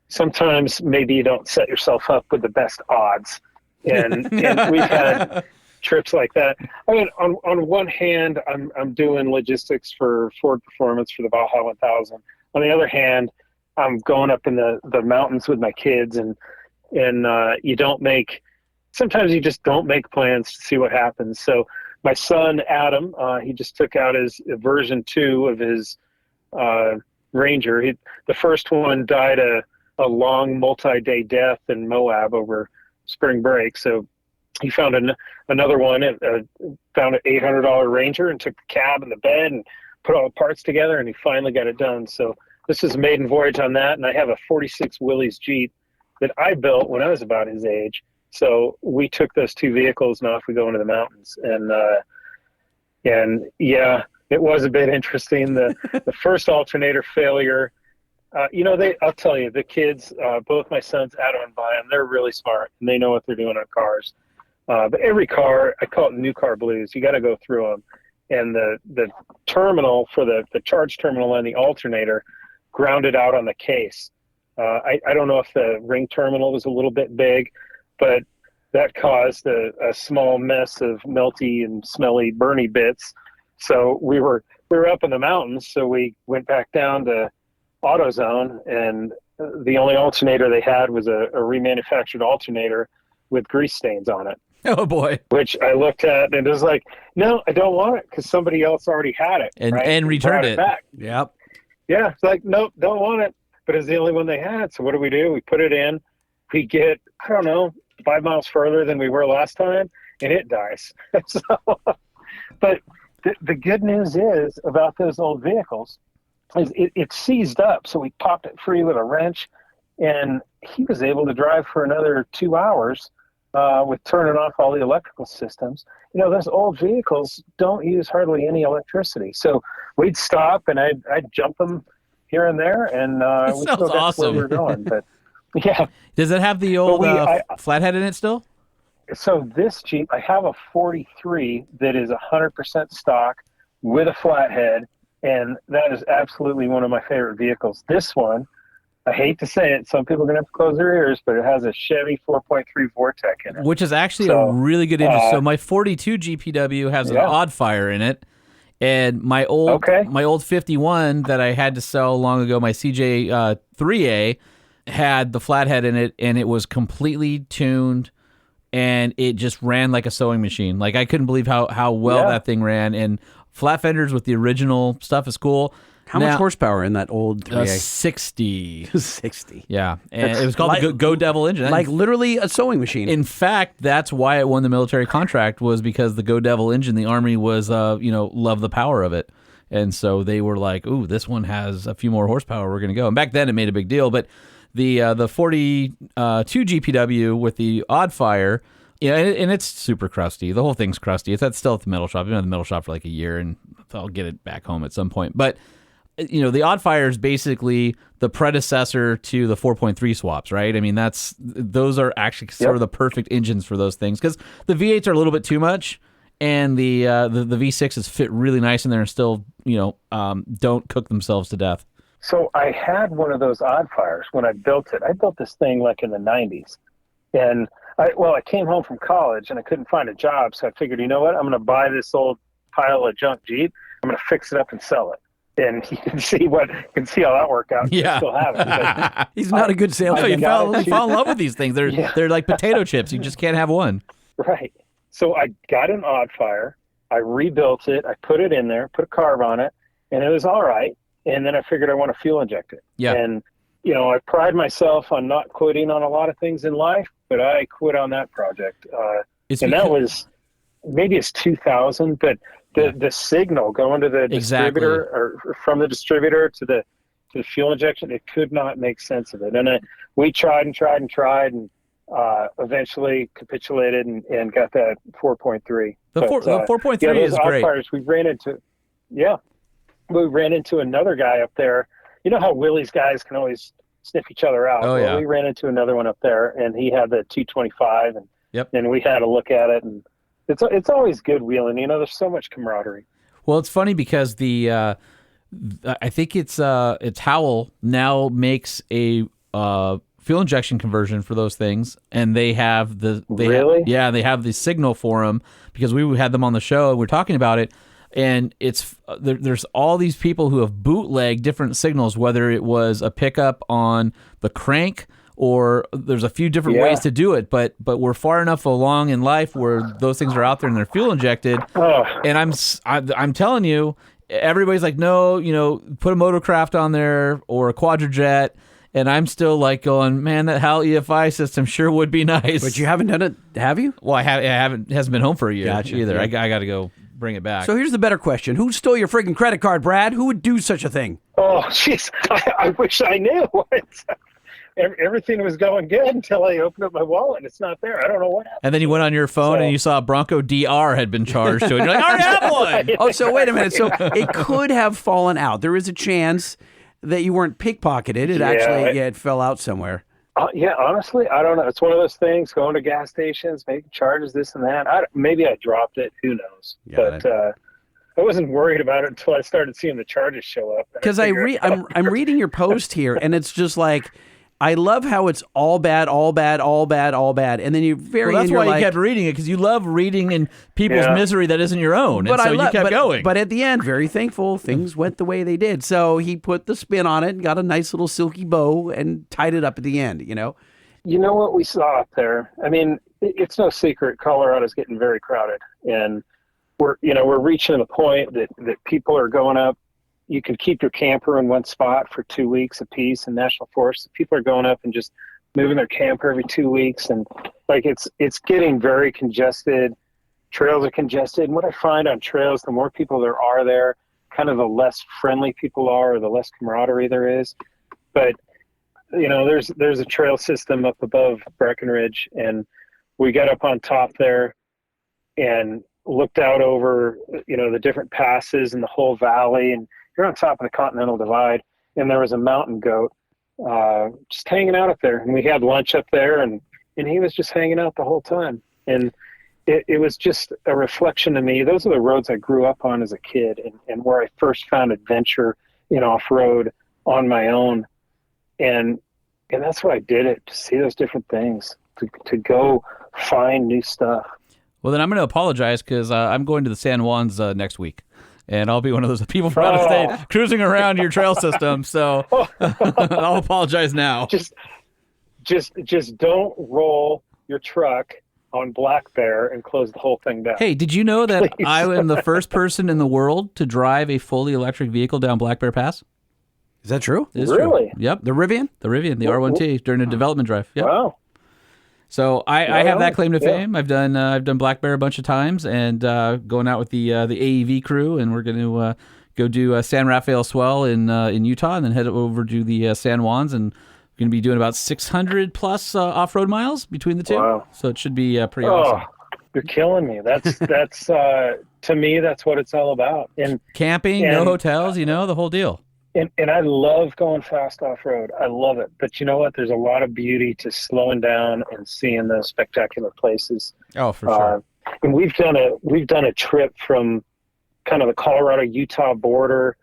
Speaker 5: Sometimes maybe you don't set yourself up with the best odds. And we've had trips like that. I mean, on one hand, I'm doing logistics for Ford Performance for the Baja 1000. On the other hand, I'm going up in the mountains with my kids, and sometimes you just don't make plans to see what happens. So my son, Adam, he just took out his version 2 of his Ranger. The first one died a long multi-day death in Moab over spring break. So he found another one, found an $800 Ranger and took the cab and the bed and put all the parts together, and he finally got it done. So this is a maiden voyage on that, and I have a 46 Willys Jeep that I built when I was about his age. So we took those two vehicles and off we go into the mountains. And yeah, it was a bit interesting. The first alternator failure, I'll tell you, the kids, both my sons, Adam and Brian, they're really smart and they know what they're doing on cars. But every car, I call it new car blues. You got to go through them. And the terminal for the charge terminal and the alternator grounded out on the case. I don't know if the ring terminal was a little bit big, but that caused a small mess of melty and smelly burny bits. So we were up in the mountains, so we went back down to AutoZone, and the only alternator they had was a remanufactured alternator with grease stains on it.
Speaker 2: Oh boy!
Speaker 5: Which I looked at and it was like, no, I don't want it because somebody else already had it
Speaker 2: and returned it
Speaker 5: back.
Speaker 2: Yep.
Speaker 5: Yeah, it's like, nope, don't want it. But it's the only one they had. So what do? We put it in. We get, I don't know, 5 miles further than we were last time, and it dies. But the good news is about those old vehicles is it seized up. So we popped it free with a wrench, and he was able to drive for another 2 hours with turning off all the electrical systems. Those old vehicles don't use hardly any electricity. So we'd stop, and I'd jump them here and there, and we still got
Speaker 2: awesome.
Speaker 5: where we're going. But yeah.
Speaker 2: Does it have the old flathead in it still?
Speaker 5: So this Jeep, I have a 43 that is 100% stock with a flathead, and that is absolutely one of my favorite vehicles. This one, I hate to say it, some people are going to have to close their ears, but it has a Chevy 4.3 Vortec in it.
Speaker 2: Which is actually a really good engine. So my 42 GPW has an odd fire in it. And my old 51 that I had to sell long ago, my CJ 3A, had the flathead in it, and it was completely tuned, and it just ran like a sewing machine. Like, I couldn't believe how well that thing ran. And flat fenders with the original stuff is cool.
Speaker 1: How much horsepower in that old 3A?
Speaker 2: 60.
Speaker 1: 60.
Speaker 2: Yeah. And it was called the Go Devil engine.
Speaker 1: Like literally a sewing machine.
Speaker 2: In fact, that's why it won the military contract, was because the Go Devil engine, the Army was, loved the power of it. And so they were like, ooh, this one has a few more horsepower. We're going to go. And back then it made a big deal. But the 42 GPW with the odd fire, and it's super crusty. The whole thing's crusty. It's still at the metal shop. I've been at the metal shop for like a year, and I'll get it back home at some point. But the odd fire is basically the predecessor to the 4.3 swaps, right? I mean, those are actually sort of the perfect engines for those things, because the V8s are a little bit too much, and the V6s fit really nice in there and still, don't cook themselves to death.
Speaker 5: So I had one of those odd fires when I built it. I built this thing like in the 90s, and I came home from college and I couldn't find a job, so I figured, you know what? I'm going to buy this old pile of junk Jeep. I'm going to fix it up and sell it. And you can see how that worked out.
Speaker 2: Yeah.
Speaker 5: I still have it.
Speaker 1: He's not a good salesman.
Speaker 2: You fall in love with these things. They're like potato chips. You just can't have one.
Speaker 5: Right. So I got an odd fire. I rebuilt it. I put it in there, put a carb on it, and it was all right. And then I figured I want to fuel inject it.
Speaker 2: Yeah.
Speaker 5: And, I pride myself on not quitting on a lot of things in life, but I quit on that project. That was, maybe it's 2000, but the signal going to the distributor or from the distributor to the fuel injection, it could not make sense of it. And we tried and eventually capitulated and got that 4.3.
Speaker 2: The 4.3 is great.
Speaker 5: Fires, we ran into another guy up there. You know how Willie's guys can always sniff each other out.
Speaker 2: Oh, yeah.
Speaker 5: We ran into another one up there, and he had the 225, and we had a look at it, and it's always good wheeling. There's so much camaraderie.
Speaker 2: Well, it's funny because I think it's Howell now makes a fuel injection conversion for those things, and they have they have the signal for them, because we had them on the show and we're talking about it, and it's there's all these people who have bootlegged different signals, whether it was a pickup on the crank, or there's a few different ways to do it, but we're far enough along in life where those things are out there and they're fuel injected. And I'm telling you, everybody's like, no, put a Motorcraft on there or a Quadrajet, And I'm still like going, man, that HAL EFI system sure would be nice.
Speaker 1: But you haven't done it, have you?
Speaker 2: Well, I haven't. It hasn't been home for a year
Speaker 1: Gotcha,
Speaker 2: either.
Speaker 1: yeah.
Speaker 2: I got to go bring it back.
Speaker 1: So here's the better question: who stole your friggin' credit card, Brad? Who would do such a thing?
Speaker 5: Oh, jeez, I wish I knew. Everything was going good until I opened up my wallet and it's not there. I don't know what happened.
Speaker 2: And then you went on your phone and you saw Bronco DR had been charged to it. You're like, I already have one.
Speaker 1: Oh, so wait a minute. So it could have fallen out. There is a chance that you weren't pickpocketed. It actually it fell out somewhere.
Speaker 5: Yeah, honestly, I don't know. It's one of those things, going to gas stations, making charges, this and that. Maybe I dropped it. Who knows? But I wasn't worried about it until I started seeing the charges show up.
Speaker 1: Because I'm reading your post here, and it's just like, I love how it's all bad, all bad, all bad, all bad, and then you
Speaker 2: that's why you kept reading it, because you love reading in people's misery that isn't your own, but and so you kept going.
Speaker 1: But at the end, very thankful things went the way they did. So he put the spin on it and got a nice little silky bow and tied it up at the end. You know
Speaker 5: what we saw up there. I mean, it's no secret Colorado's getting very crowded, and we're reaching the point that people are going up. You can keep your camper in one spot for 2 weeks apiece in national forests. People are going up and just moving their camper every 2 weeks, and like it's getting very congested. Trails are congested, and what I find on trails, the more people there are there, kind of the less friendly people are, or the less camaraderie there is. But there's a trail system up above Breckenridge, and we got up on top there and looked out over the different passes and the whole valley, and you're on top of the Continental Divide, and there was a mountain goat just hanging out up there. And we had lunch up there, and he was just hanging out the whole time. And it was just a reflection to me. Those are the roads I grew up on as a kid, and where I first found adventure in off-road on my own. And that's why I did it, to see those different things, to go find new stuff.
Speaker 2: Well, then I'm going to apologize, because I'm going to the San Juans next week. And I'll be one of those people from out of state cruising around your trail system. So I'll apologize now.
Speaker 5: Just don't roll your truck on Black Bear and close the whole thing down.
Speaker 2: Hey, did you know that I am the first person in the world to drive a fully electric vehicle down Black Bear Pass?
Speaker 1: Is that true?
Speaker 5: It is really?
Speaker 2: True. Yep.
Speaker 1: The Rivian?
Speaker 2: The Rivian, the R1T, during a development drive. Yep.
Speaker 5: Wow.
Speaker 2: So I have that claim to fame. I've done Black Bear a bunch of times, and going out with the AEV crew, and we're going to go do San Rafael Swell in Utah, and then head over to the San Juans, and we're going to be doing about 600 plus off-road miles between the two.
Speaker 5: Wow.
Speaker 2: So it should be pretty awesome.
Speaker 5: You're killing me. That's to me, that's what it's all about. And
Speaker 2: camping, no hotels, the whole deal.
Speaker 5: And I love going fast off-road. I love it. But you know what? There's a lot of beauty to slowing down and seeing those spectacular places.
Speaker 2: Oh, for sure.
Speaker 5: And we've done a trip from kind of the Colorado-Utah border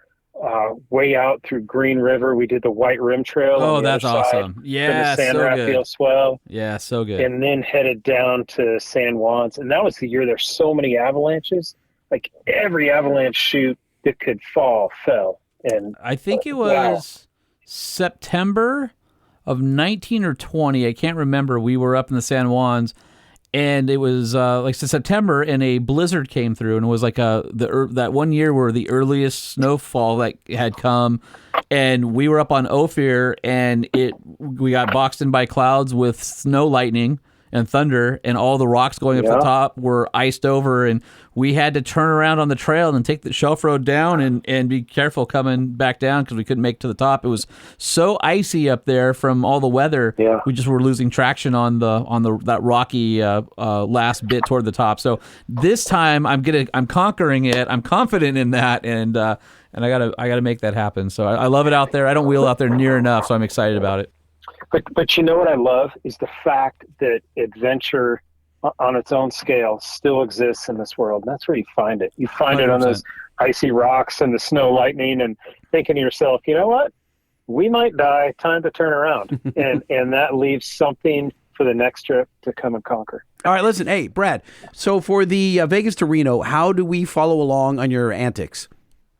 Speaker 5: way out through Green River. We did the White Rim Trail.
Speaker 2: Oh, that's awesome. Yeah,
Speaker 5: the San
Speaker 2: so
Speaker 5: Rafael
Speaker 2: good.
Speaker 5: Swell.
Speaker 2: Yeah, so good.
Speaker 5: And then headed down to San Juans. And that was the year there's so many avalanches. Like every avalanche chute that could fall fell. And
Speaker 2: I think it was September of 19 or 20. I can't remember. We were up in the San Juans, and it was September, and a blizzard came through, and it was like that one year where the earliest snowfall that had come, and we were up on Ophir, and we got boxed in by clouds with snow lightning and thunder, and all the rocks going up the top were iced over, and we had to turn around on the trail and take the shelf road down and be careful coming back down because we couldn't make it to the top. It was so icy up there from all the weather. Yeah. We just were losing traction on that rocky last bit toward the top. So this time I'm conquering it. I'm confident in that, and I gotta make that happen. So I love it out there. I don't wheel out there near enough, so I'm excited about it.
Speaker 5: But you know what I love is the fact that adventure on its own scale still exists in this world. And that's where you find it. You find 100%. It on those icy rocks and the snow lightning, and thinking to yourself, you know what? We might die. Time to turn around. and that leaves something for the next trip to come and conquer.
Speaker 1: All right, listen. Hey, Brad. So for the Vegas to Reno, how do we follow along on your antics?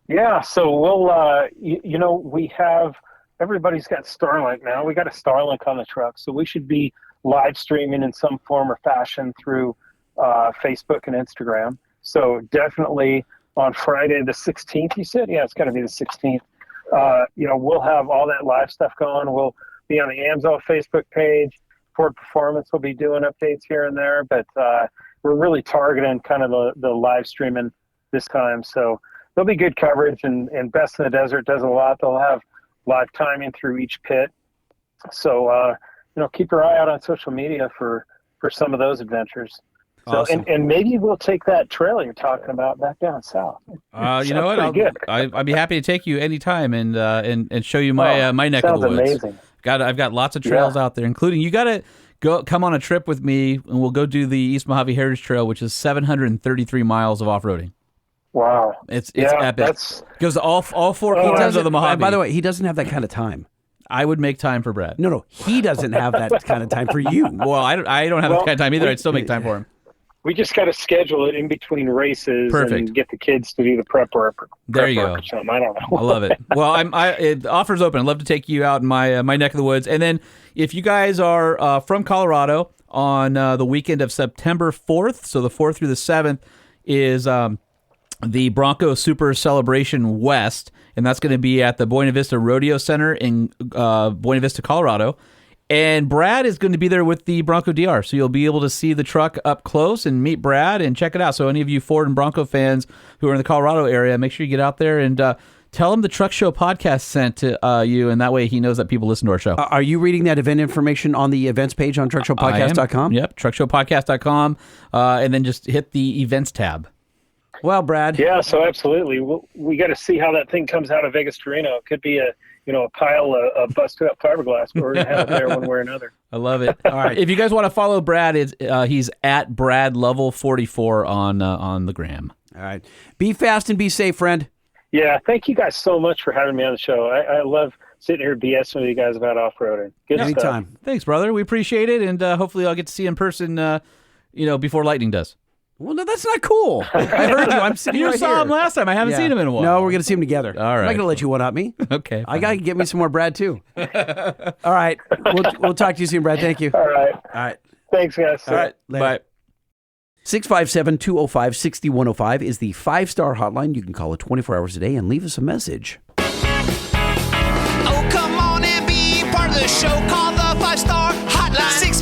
Speaker 5: Yeah. So we'll, we have, everybody's got Starlink now. We got a Starlink on the truck, so we should be live streaming in some form or fashion through Facebook and Instagram. So definitely on Friday the 16th, you said? Yeah, it's got to be the 16th. We'll have all that live stuff going. We'll be on the AMSL Facebook page. Ford Performance will be doing updates here and there, but we're really targeting kind of the live streaming this time. So there'll be good coverage, and Best in the Desert does a lot. They'll have live timing through each pit. So, keep your eye out on social media for some of those adventures. So,
Speaker 1: Awesome.
Speaker 5: and maybe we'll take that trail you're talking about back down south.
Speaker 2: You know what? I'd be happy to take you anytime and show you my my neck of the woods.
Speaker 5: Sounds amazing.
Speaker 2: I've got lots of trails out there, including you got to come on a trip with me, and we'll go do the East Mojave Heritage Trail, which is 733 miles of off-roading.
Speaker 5: Wow,
Speaker 2: it's epic. It goes all four corners of the Mojave.
Speaker 1: By the way, he doesn't have that kind of time.
Speaker 2: I would make time for Brad.
Speaker 1: No, he doesn't have that kind of time for you.
Speaker 2: Well, I don't have that kind of time either. I'd still make time for him.
Speaker 5: We just got to schedule it in between races.
Speaker 2: Perfect.
Speaker 5: And get the kids to do the prep work.
Speaker 2: There you go.
Speaker 5: Or something. I don't know.
Speaker 2: I love it. Well, the offer's open. I'd love to take you out in my neck of the woods. And then if you guys are from Colorado on the weekend of September 4th, so the 4th through the 7th is the Bronco Super Celebration West, and that's going to be at the Buena Vista Rodeo Center in Buena Vista, Colorado. And Brad is going to be there with the Bronco DR, so you'll be able to see the truck up close and meet Brad and check it out. So any of you Ford and Bronco fans who are in the Colorado area, make sure you get out there and tell him the Truck Show podcast sent to you, and that way he knows that people listen to our show.
Speaker 1: Are you reading that event information on the events page on truckshowpodcast.com?
Speaker 2: Yep, truckshowpodcast.com, and then just hit the events tab.
Speaker 1: Well, Brad.
Speaker 5: Yeah, so absolutely. We got to see how that thing comes out of Vegas to Reno. It could be a pile of busted up fiberglass, but we're going to have it there one way or another.
Speaker 2: I love it. All right. If you guys want to follow Brad, he's at Brad Lovell 44 on the gram.
Speaker 1: All right. Be fast and be safe, friend.
Speaker 5: Yeah, thank you guys so much for having me on the show. I love sitting here BSing with you guys about off-roading. Good
Speaker 1: Anytime.
Speaker 5: stuff.
Speaker 2: Thanks, brother. We appreciate it, and hopefully I'll get to see you in person, before Lightning does.
Speaker 1: Well, no, that's not cool. I heard you. I'm sitting right here.
Speaker 2: You saw him last time. I haven't seen him in a while.
Speaker 1: No, we're going to see him together.
Speaker 2: All right.
Speaker 1: I'm not going to let you one-up me.
Speaker 2: Okay.
Speaker 1: I got to get me some more Brad, too. All right. We'll talk to you soon, Brad. Thank you.
Speaker 5: All right.
Speaker 1: All right.
Speaker 5: Thanks, guys.
Speaker 2: All right.
Speaker 1: Later.
Speaker 2: Bye.
Speaker 1: 657-205-6105 is the 5-star hotline. You can call it 24 hours a day and leave us a message.
Speaker 3: Oh, come on and be part of the show. Call the 5-star hotline.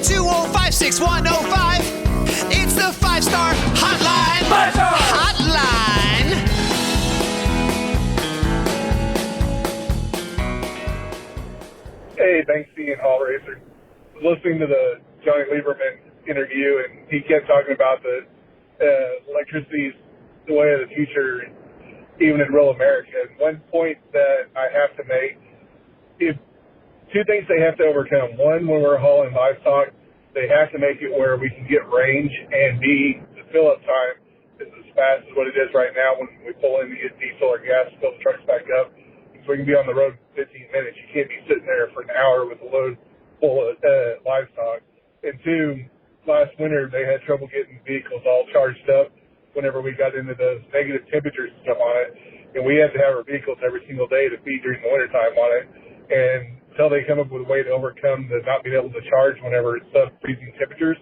Speaker 3: 657-205-6105. It's the 5-star hotline. 5-star hotline.
Speaker 6: Hey, thanks, Ian Hall Racer. I was listening to the Johnny Lieberman interview, and he kept talking about the electricity's the way of the future, even in rural America. And one point that I have to make, two things they have to overcome. One, when we're hauling livestock, they have to make it where we can get range, and B, the fill-up time is as fast as what it is right now when we pull in to get diesel or gas to fill the trucks back up. So we can be on the road in 15 minutes. You can't be sitting there for an hour with a load full of livestock. And two, last winter they had trouble getting vehicles all charged up whenever we got into those negative temperatures and stuff on it. And we had to have our vehicles every single day to feed during the wintertime on it. And until they come up with a way to overcome the not being able to charge whenever it's sub-freezing temperatures,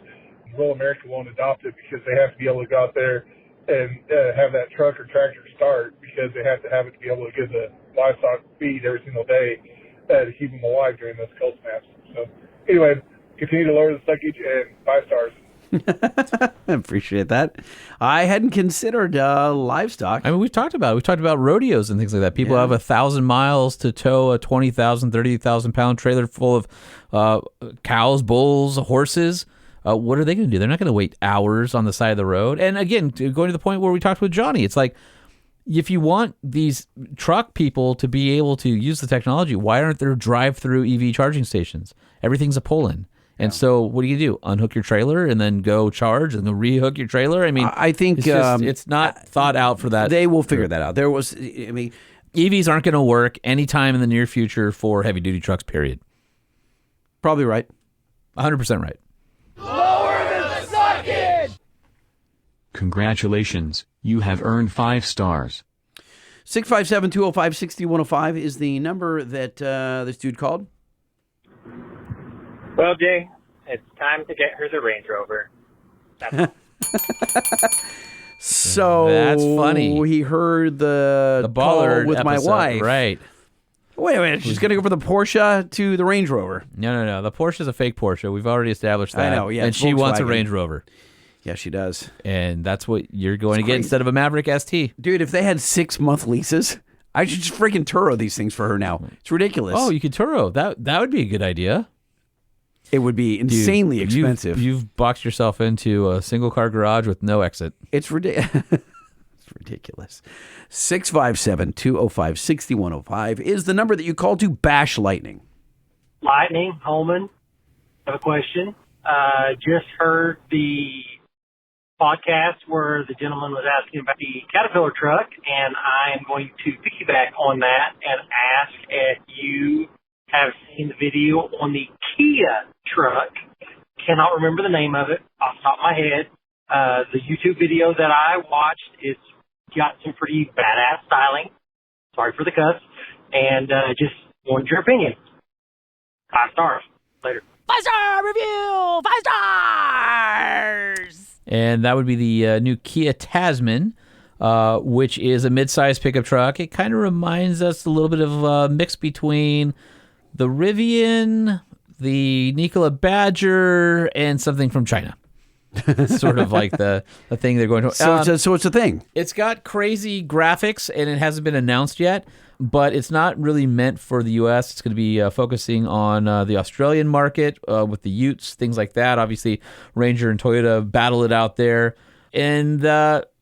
Speaker 6: rural America won't adopt it because they have to be able to go out there and have that truck or tractor start because they have to have it to be able to give the livestock feed every single day to keep them alive during those cold snaps. So anyway, continue to lower the suckage, and 5 stars.
Speaker 1: I appreciate that. I hadn't considered livestock.
Speaker 2: I mean, we've talked about rodeos and things like that. People have 1,000 miles to tow a 20,000, 30,000 pound trailer full of cows, bulls, horses. What are they going to do? They're not going to wait hours on the side of the road. And again, going to the point where we talked with Johnny, it's like, if you want these truck people to be able to use the technology, why aren't there drive-through EV charging stations? Everything's a pull-in. And so what do? Unhook your trailer and then go charge and then rehook your trailer? I mean,
Speaker 1: I think
Speaker 2: it's not thought out for that.
Speaker 1: They will figure that out. EVs
Speaker 2: aren't going to work anytime in the near future for heavy-duty trucks, period.
Speaker 1: Probably right.
Speaker 2: 100% right.
Speaker 3: Lower the suckage!
Speaker 7: Congratulations, you have earned 5 stars.
Speaker 1: 657-205-6105 is the number that this dude called.
Speaker 8: Well, Jay, it's time to get her the Range Rover.
Speaker 1: So
Speaker 2: that's funny.
Speaker 1: He heard the
Speaker 2: baller
Speaker 1: call with
Speaker 2: episode,
Speaker 1: my wife,
Speaker 2: right?
Speaker 1: Wait a minute. She's going to go from the Porsche to the Range Rover.
Speaker 2: No. The Porsche is a fake Porsche. We've already established that.
Speaker 1: I know, yeah.
Speaker 2: And she wants a
Speaker 1: Volkswagen.
Speaker 2: Range Rover.
Speaker 1: Yeah, she does.
Speaker 2: And that's what you're going to get instead of a Maverick ST.
Speaker 1: Dude, if they had 6-month leases, I should just freaking Turo these things for her now. It's ridiculous.
Speaker 2: Oh, you could Turo. That would be a good idea.
Speaker 1: It would be insanely expensive.
Speaker 2: You've boxed yourself into a single-car garage with no exit.
Speaker 1: It's ridiculous. It's ridiculous. 657-205-6105 is the number that you call to bash Lightning.
Speaker 9: Lightning, Holman, I have a question. Just heard the podcast where the gentleman was asking about the Caterpillar truck, and I'm going to piggyback on that and ask if you have seen the video on the Kia truck. Cannot remember the name of it off the top of my head. The YouTube video that I watched, it's got some pretty badass styling. Sorry for the cuss. And just wanted your opinion. 5 stars. Later.
Speaker 2: 5-star review! 5 stars! And that would be the new Kia Tasman, which is a mid-sized pickup truck. It kind of reminds us a little bit of a mix between the Rivian, the Nikola Badger, and something from China. Sort of like the thing they're going to.
Speaker 1: So it's a thing.
Speaker 2: It's got crazy graphics, and it hasn't been announced yet, but it's not really meant for the U.S. It's going to be focusing on the Australian market with the Utes, things like that. Obviously, Ranger and Toyota battle it out there. And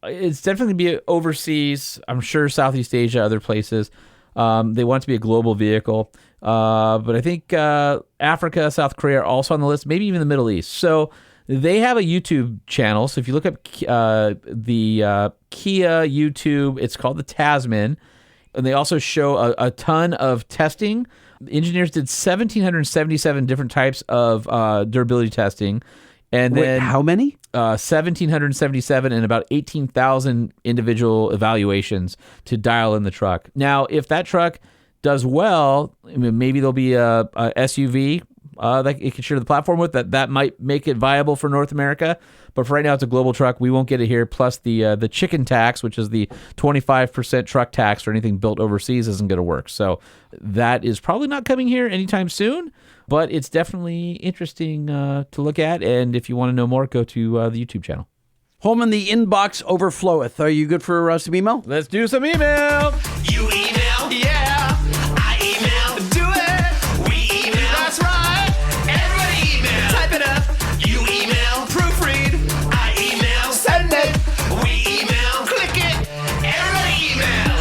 Speaker 2: it's definitely going to be overseas, I'm sure Southeast Asia, other places. They want it to be a global vehicle. But I think Africa, South Korea are also on the list, maybe even the Middle East. So they have a YouTube channel. So if you look up the Kia YouTube, it's called the Tasman. And they also show a ton of testing. Engineers did 1,777 different types of durability testing. And then
Speaker 1: how many?
Speaker 2: 1,777 and about 18,000 individual evaluations to dial in the truck. Now, if that truck does well, I mean, maybe there'll be a SUV that it can share the platform with. That might make it viable for North America. But for right now, it's a global truck. We won't get it here. Plus, the chicken tax, which is the 25% truck tax for anything built overseas, isn't going to work. So that is probably not coming here anytime soon. But it's definitely interesting to look at. And if you want to know more, go to the YouTube channel.
Speaker 1: Holman, the inbox overfloweth. Are you good for some email?
Speaker 2: Let's do some email.
Speaker 3: You email, yeah. I email, do it. We email, that's right. Everybody email, type it up. You email, proofread. I email, send it. We email, click it. Everybody email.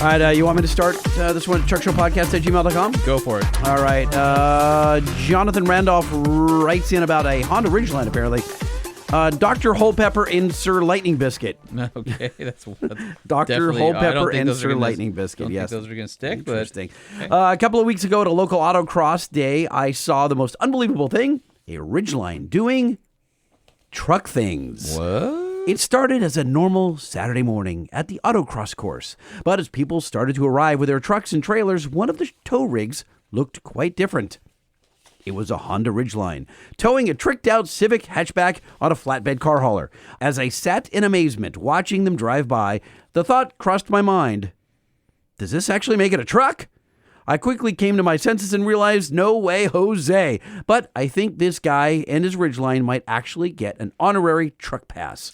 Speaker 1: All right, you want me to start this one at truckshowpodcast@gmail.com?
Speaker 2: Go for it.
Speaker 1: All right. Jonathan Randolph writes in about a Honda Ridgeline, apparently. Dr. Whole Pepper and Sir Lightning Biscuit.
Speaker 2: Okay, that's
Speaker 1: Dr. Whole Pepper and Sir Lightning Biscuit.
Speaker 2: Yes,
Speaker 1: yes,
Speaker 2: those are going to stick.
Speaker 1: Interesting.
Speaker 2: But
Speaker 1: a couple of weeks ago at a local autocross day, I saw the most unbelievable thing: a Ridgeline doing truck things.
Speaker 2: What?
Speaker 1: It started as a normal Saturday morning at the autocross course, but as people started to arrive with their trucks and trailers, one of the tow rigs looked quite different. It was a Honda Ridgeline, towing a tricked-out Civic hatchback on a flatbed car hauler. As I sat in amazement watching them drive by, the thought crossed my mind, does this actually make it a truck? I quickly came to my senses and realized, no way, Jose. But I think this guy and his Ridgeline might actually get an honorary truck pass.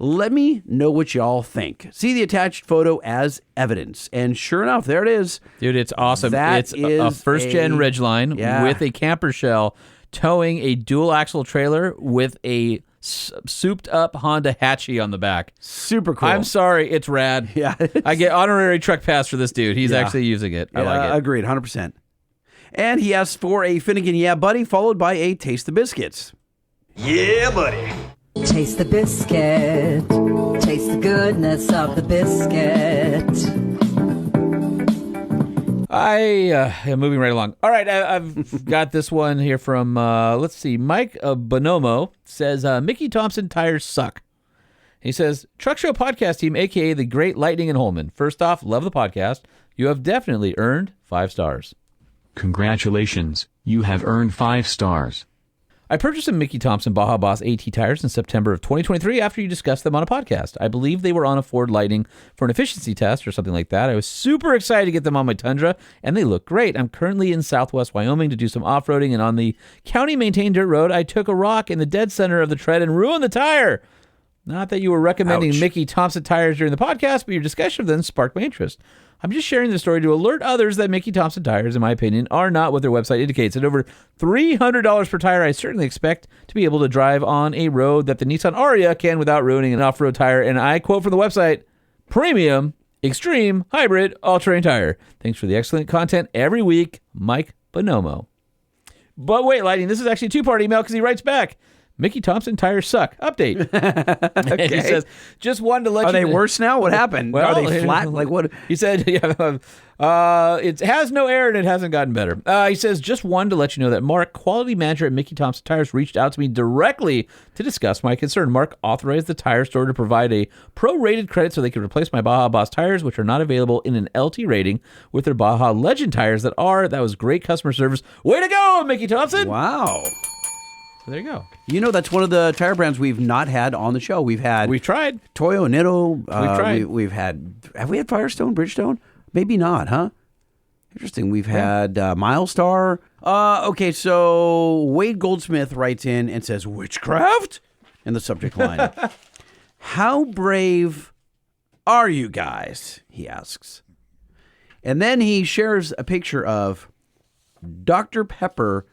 Speaker 1: Let me know what y'all think. See the attached photo as evidence. And sure enough, there it is.
Speaker 2: Dude, it's awesome.
Speaker 1: That
Speaker 2: it's a first-gen Ridgeline with a camper shell towing a dual-axle trailer with a souped-up Honda Hatchie on the back.
Speaker 1: Super cool.
Speaker 2: I'm sorry, it's rad.
Speaker 1: Yeah.
Speaker 2: I get honorary truck pass for this dude. He's actually using it. I like it.
Speaker 1: Agreed, 100%. And he asked for a Finnegan Yeah Buddy, followed by a Taste the Biscuits.
Speaker 3: Yeah, buddy.
Speaker 10: Taste the biscuit. Taste the goodness of the biscuit.
Speaker 2: I am moving right along. All right, I've got this one here from, let's see, Mike Bonomo says, Mickey Thompson tires suck. He says, Truck Show Podcast Team, a.k.a. the Great Lightning and Holman. First off, love the podcast. You have definitely earned 5 stars.
Speaker 7: Congratulations, you have earned 5 stars.
Speaker 2: I purchased some Mickey Thompson Baja Boss AT tires in September of 2023 after you discussed them on a podcast. I believe they were on a Ford Lightning for an efficiency test or something like that. I was super excited to get them on my Tundra, and they look great. I'm currently in southwest Wyoming to do some off-roading, and on the county-maintained dirt road, I took a rock in the dead center of the tread and ruined the tire. Not that you were recommending
Speaker 1: Ouch.
Speaker 2: Mickey Thompson tires during the podcast, but your discussion of them sparked my interest. I'm just sharing the story to alert others that Mickey Thompson tires, in my opinion, are not what their website indicates. At over $300 per tire, I certainly expect to be able to drive on a road that the Nissan Aria can without ruining an off-road tire. And I quote from the website, premium, extreme, hybrid, all-terrain tire. Thanks for the excellent content every week, Mike Bonomo. But wait, Lightning, this is actually a two-part email because he writes back. Mickey Thompson tires suck. Update. And he says, just wanted to let
Speaker 1: Are
Speaker 2: you
Speaker 1: they
Speaker 2: know.
Speaker 1: worse now? What happened?
Speaker 2: Well,
Speaker 1: Are they flat? Like what?
Speaker 2: He said, it has no air and it hasn't gotten better. He says, just wanted to let you know that Mark, quality manager at Mickey Thompson Tires, reached out to me directly to discuss my concern. Mark authorized the tire store to provide a pro-rated credit so they could replace my Baja Boss tires, which are not available in an LT rating, with their Baja Legend tires that are. That was great customer service. Way to go, Mickey Thompson.
Speaker 1: Wow.
Speaker 2: So there you go.
Speaker 1: You know, that's one of the tire brands we've not had on the show. We've
Speaker 2: tried
Speaker 1: Toyo, Nitto.
Speaker 2: We've tried.
Speaker 1: Have we had Firestone, Bridgestone? Maybe not, huh? Interesting. We've had Milestar. Okay, so Wade Goldsmith writes in and says, witchcraft? In the subject line. How brave are you guys? He asks. And then he shares a picture of Dr. Pepper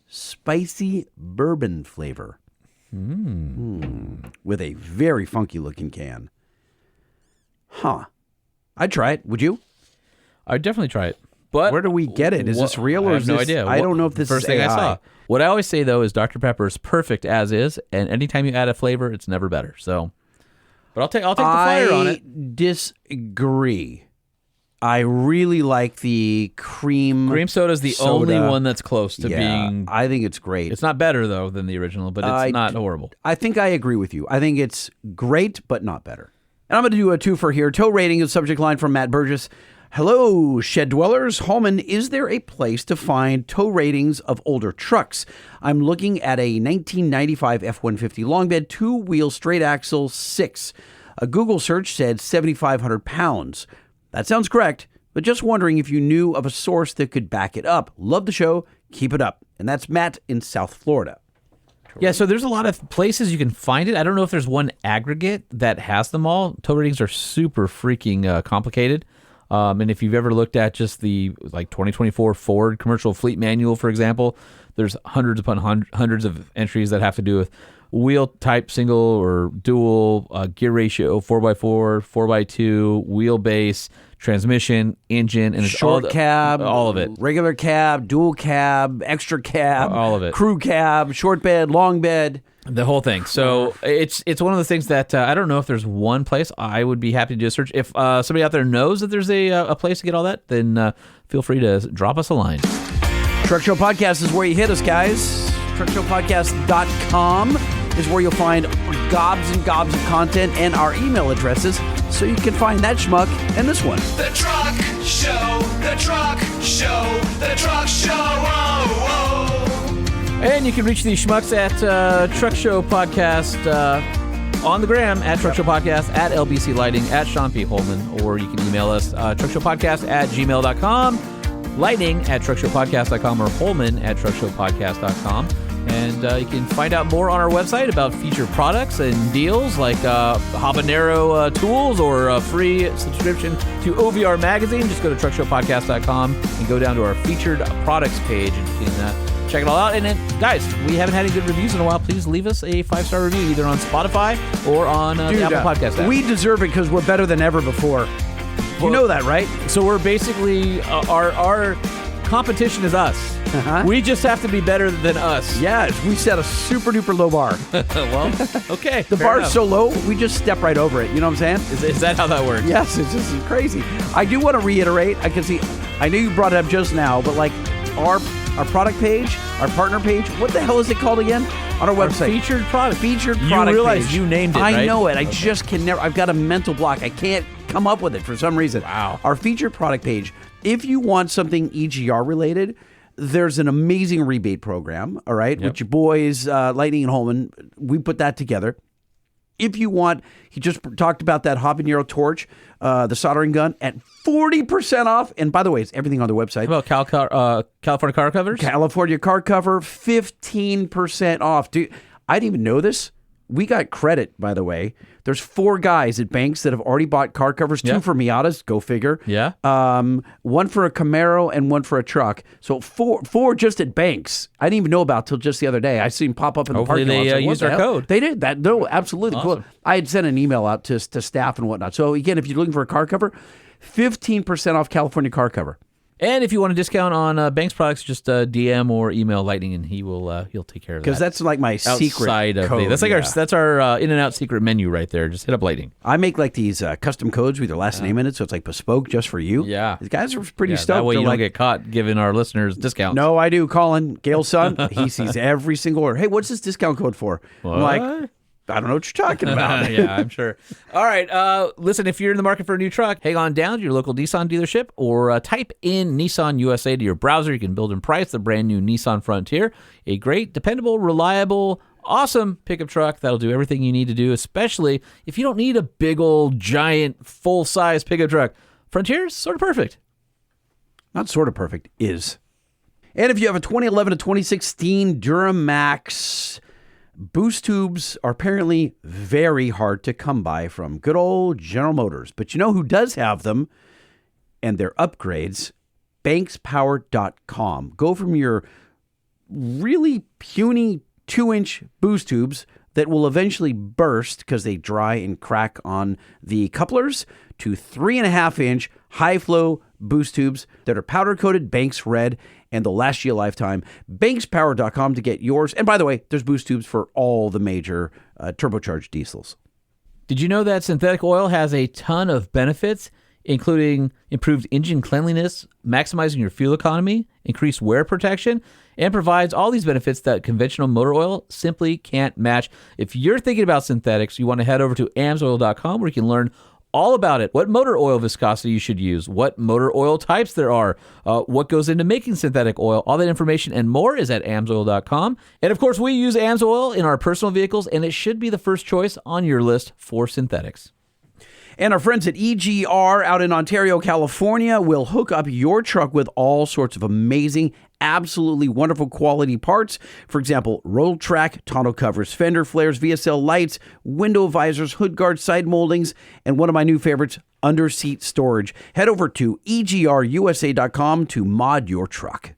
Speaker 1: spicy bourbon flavor with a very funky looking can. I'd try it. Would you?
Speaker 2: I'd definitely try it. But
Speaker 1: where do we get it? Is this real or
Speaker 2: I have
Speaker 1: is
Speaker 2: no
Speaker 1: this,
Speaker 2: idea.
Speaker 1: I don't know if this
Speaker 2: first
Speaker 1: is
Speaker 2: thing
Speaker 1: AI.
Speaker 2: I saw. What I always say though is Dr. Pepper is perfect as is, and anytime you add a flavor, it's never better. So, but I'll take the flyer on it.
Speaker 1: I disagree. I really like the cream
Speaker 2: soda is the only one that's close to being.
Speaker 1: I think it's great.
Speaker 2: It's not better though than the original, but it's not horrible.
Speaker 1: I think I agree with you. I think it's great, but not better. And I'm going to do a twofer here. Tow rating is subject line from Matt Burgess. Hello, shed dwellers. Holman, is there a place to find tow ratings of older trucks? I'm looking at a 1995 F-150 long bed, two-wheel straight axle 6. A Google search said 7,500 pounds. That sounds correct, but just wondering if you knew of a source that could back it up. Love the show. Keep it up. And that's Matt in South Florida.
Speaker 2: Yeah, so there's a lot of places you can find it. I don't know if there's one aggregate that has them all. Tow ratings are super freaking complicated. And if you've ever looked at just the 2024 Ford commercial fleet manual, for example, there's hundreds upon hundreds of entries that have to do with wheel type, single or dual, gear ratio, 4x4, 4x2, wheelbase, transmission, engine, and
Speaker 1: short cab,
Speaker 2: all of it.
Speaker 1: Regular cab, dual cab, extra cab,
Speaker 2: all of it.
Speaker 1: Crew cab, short bed, long bed.
Speaker 2: The whole thing. So it's one of the things that I don't know if there's one place. I would be happy to do a search. If somebody out there knows that there's a place to get all that, then feel free to drop us a line.
Speaker 1: Truck Show Podcast is where you hit us, guys. TruckShowPodcast.com is where you'll find gobs and gobs of content and our email addresses, so you can find that schmuck and this one.
Speaker 3: The Truck Show, the Truck Show, the Truck Show.
Speaker 2: And you can reach these schmucks at Truck Show Podcast on the gram at Truck Show Podcast, at LBC Lighting, at Sean P. Holman, or you can email us truckshowpodcast@gmail.com, Lightning at truckshowpodcast.com, or Holman at truckshowpodcast.com. And you can find out more on our website about featured products and deals like habanero tools or a free subscription to OVR Magazine. Just go to truckshowpodcast.com and go down to our featured products page, and you can check it all out. And then, guys, we haven't had any good reviews in a while. Please leave us a 5-star review either on Spotify or on the Apple Podcast app.
Speaker 1: We deserve it because we're better than ever before. You know that, right?
Speaker 2: So we're basically, our competition is us.
Speaker 1: Uh-huh.
Speaker 2: We just have to be better than us.
Speaker 1: Yeah, we set a super duper low bar.
Speaker 2: Well, okay.
Speaker 1: The bar's so low, we just step right over it. You know what I'm saying?
Speaker 2: Is that how that works?
Speaker 1: Yes, it's just crazy. I do want to reiterate. I know you brought it up just now, but like our product page, our partner page, what the hell is it called again? On our website.
Speaker 2: Featured product.
Speaker 1: Featured product.
Speaker 2: You realize
Speaker 1: page.
Speaker 2: you named it, right?
Speaker 1: I know it. I just can never. I've got a mental block. I can't come up with it for some reason.
Speaker 2: Wow.
Speaker 1: Our featured product page. If you want something EGR related, there's an amazing rebate program, all right, with your boys, Lightning and Holman. We put that together. If you want, he just talked about that habanero torch, the soldering gun, at 40% off. And by the way, it's everything on their website.
Speaker 2: How about California car covers?
Speaker 1: California car cover, 15% off. Dude, I didn't even know this. We got credit, by the way. There's 4 guys at Banks that have already bought car covers, 2 for Miatas, go figure.
Speaker 2: Yeah.
Speaker 1: 1 for a Camaro and 1 for a truck. So 4 just at Banks. I didn't even know about till just the other day. I seen pop up in the parking lot.
Speaker 2: Hopefully they used our code.
Speaker 1: They did that. No, absolutely.
Speaker 2: Awesome.
Speaker 1: Cool. I had sent an email out to staff and whatnot. So again, if you're looking for a car cover, 15% off California car cover.
Speaker 2: And if you want a discount on Banks products, just DM or email Lightning, and he'll take care of that.
Speaker 1: Because that's like my secret code.
Speaker 2: That's like our in and out secret menu right there. Just hit up Lightning.
Speaker 1: I make like these custom codes with your last name in it, so it's like bespoke just for you.
Speaker 2: Yeah,
Speaker 1: these guys are pretty stoked.
Speaker 2: That way you don't get caught giving our listeners discounts.
Speaker 1: No, I do. Colin, Gail's son, he sees every single order. Hey, what's this discount code for?
Speaker 2: What?
Speaker 1: I'm like, I don't know what you're talking about.
Speaker 2: Yeah, I'm sure. All right. Listen, if you're in the market for a new truck, hang on down to your local Nissan dealership or type in Nissan USA to your browser. You can build and price the brand new Nissan Frontier. A great, dependable, reliable, awesome pickup truck that'll do everything you need to do, especially if you don't need a big old, giant, full-size pickup truck. Frontier's sort of perfect.
Speaker 1: Not sort of perfect, is. And if you have a 2011 to 2016 Duramax, boost tubes are apparently very hard to come by from good old General Motors. But you know who does have them and their upgrades? BanksPower.com. Go from your really puny 2-inch boost tubes that will eventually burst because they dry and crack on the couplers to 3.5-inch high-flow boost tubes that are powder-coated Banks Red and they'll last you a lifetime. BanksPower.com to get yours. And by the way, there's boost tubes for all the major turbocharged diesels.
Speaker 2: Did you know that synthetic oil has a ton of benefits, including improved engine cleanliness, maximizing your fuel economy, increased wear protection, and provides all these benefits that conventional motor oil simply can't match? If you're thinking about synthetics, you want to head over to AMSOIL.com where you can learn all about it. What motor oil viscosity you should use, what motor oil types there are, what goes into making synthetic oil. All that information and more is at AMSOIL.com. And of course, we use AMSOIL in our personal vehicles, and it should be the first choice on your list for synthetics.
Speaker 1: And our friends at EGR out in Ontario, California will hook up your truck with all sorts of amazing, absolutely wonderful quality parts. For example, roll track, tonneau covers, fender flares, VSL lights, window visors, hood guards, side moldings, and one of my new favorites, under seat storage. Head over to EGRUSA.com to mod your truck.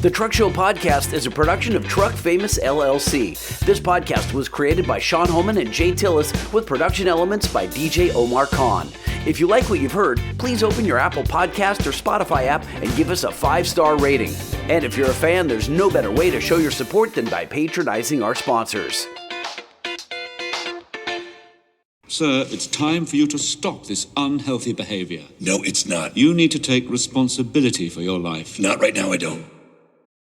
Speaker 1: The Truck Show Podcast is a production of Truck Famous LLC. This podcast was created by Sean Holman and Jay Tillis with production elements by DJ Omar Khan. If you like what you've heard, please open your Apple Podcast or Spotify app and give us a 5-star rating. And if you're a fan, there's no better way to show your support than by patronizing our sponsors.
Speaker 11: Sir, it's time for you to stop this unhealthy behavior.
Speaker 12: No, it's not.
Speaker 11: You need to take responsibility for your life.
Speaker 12: Not right now, I don't.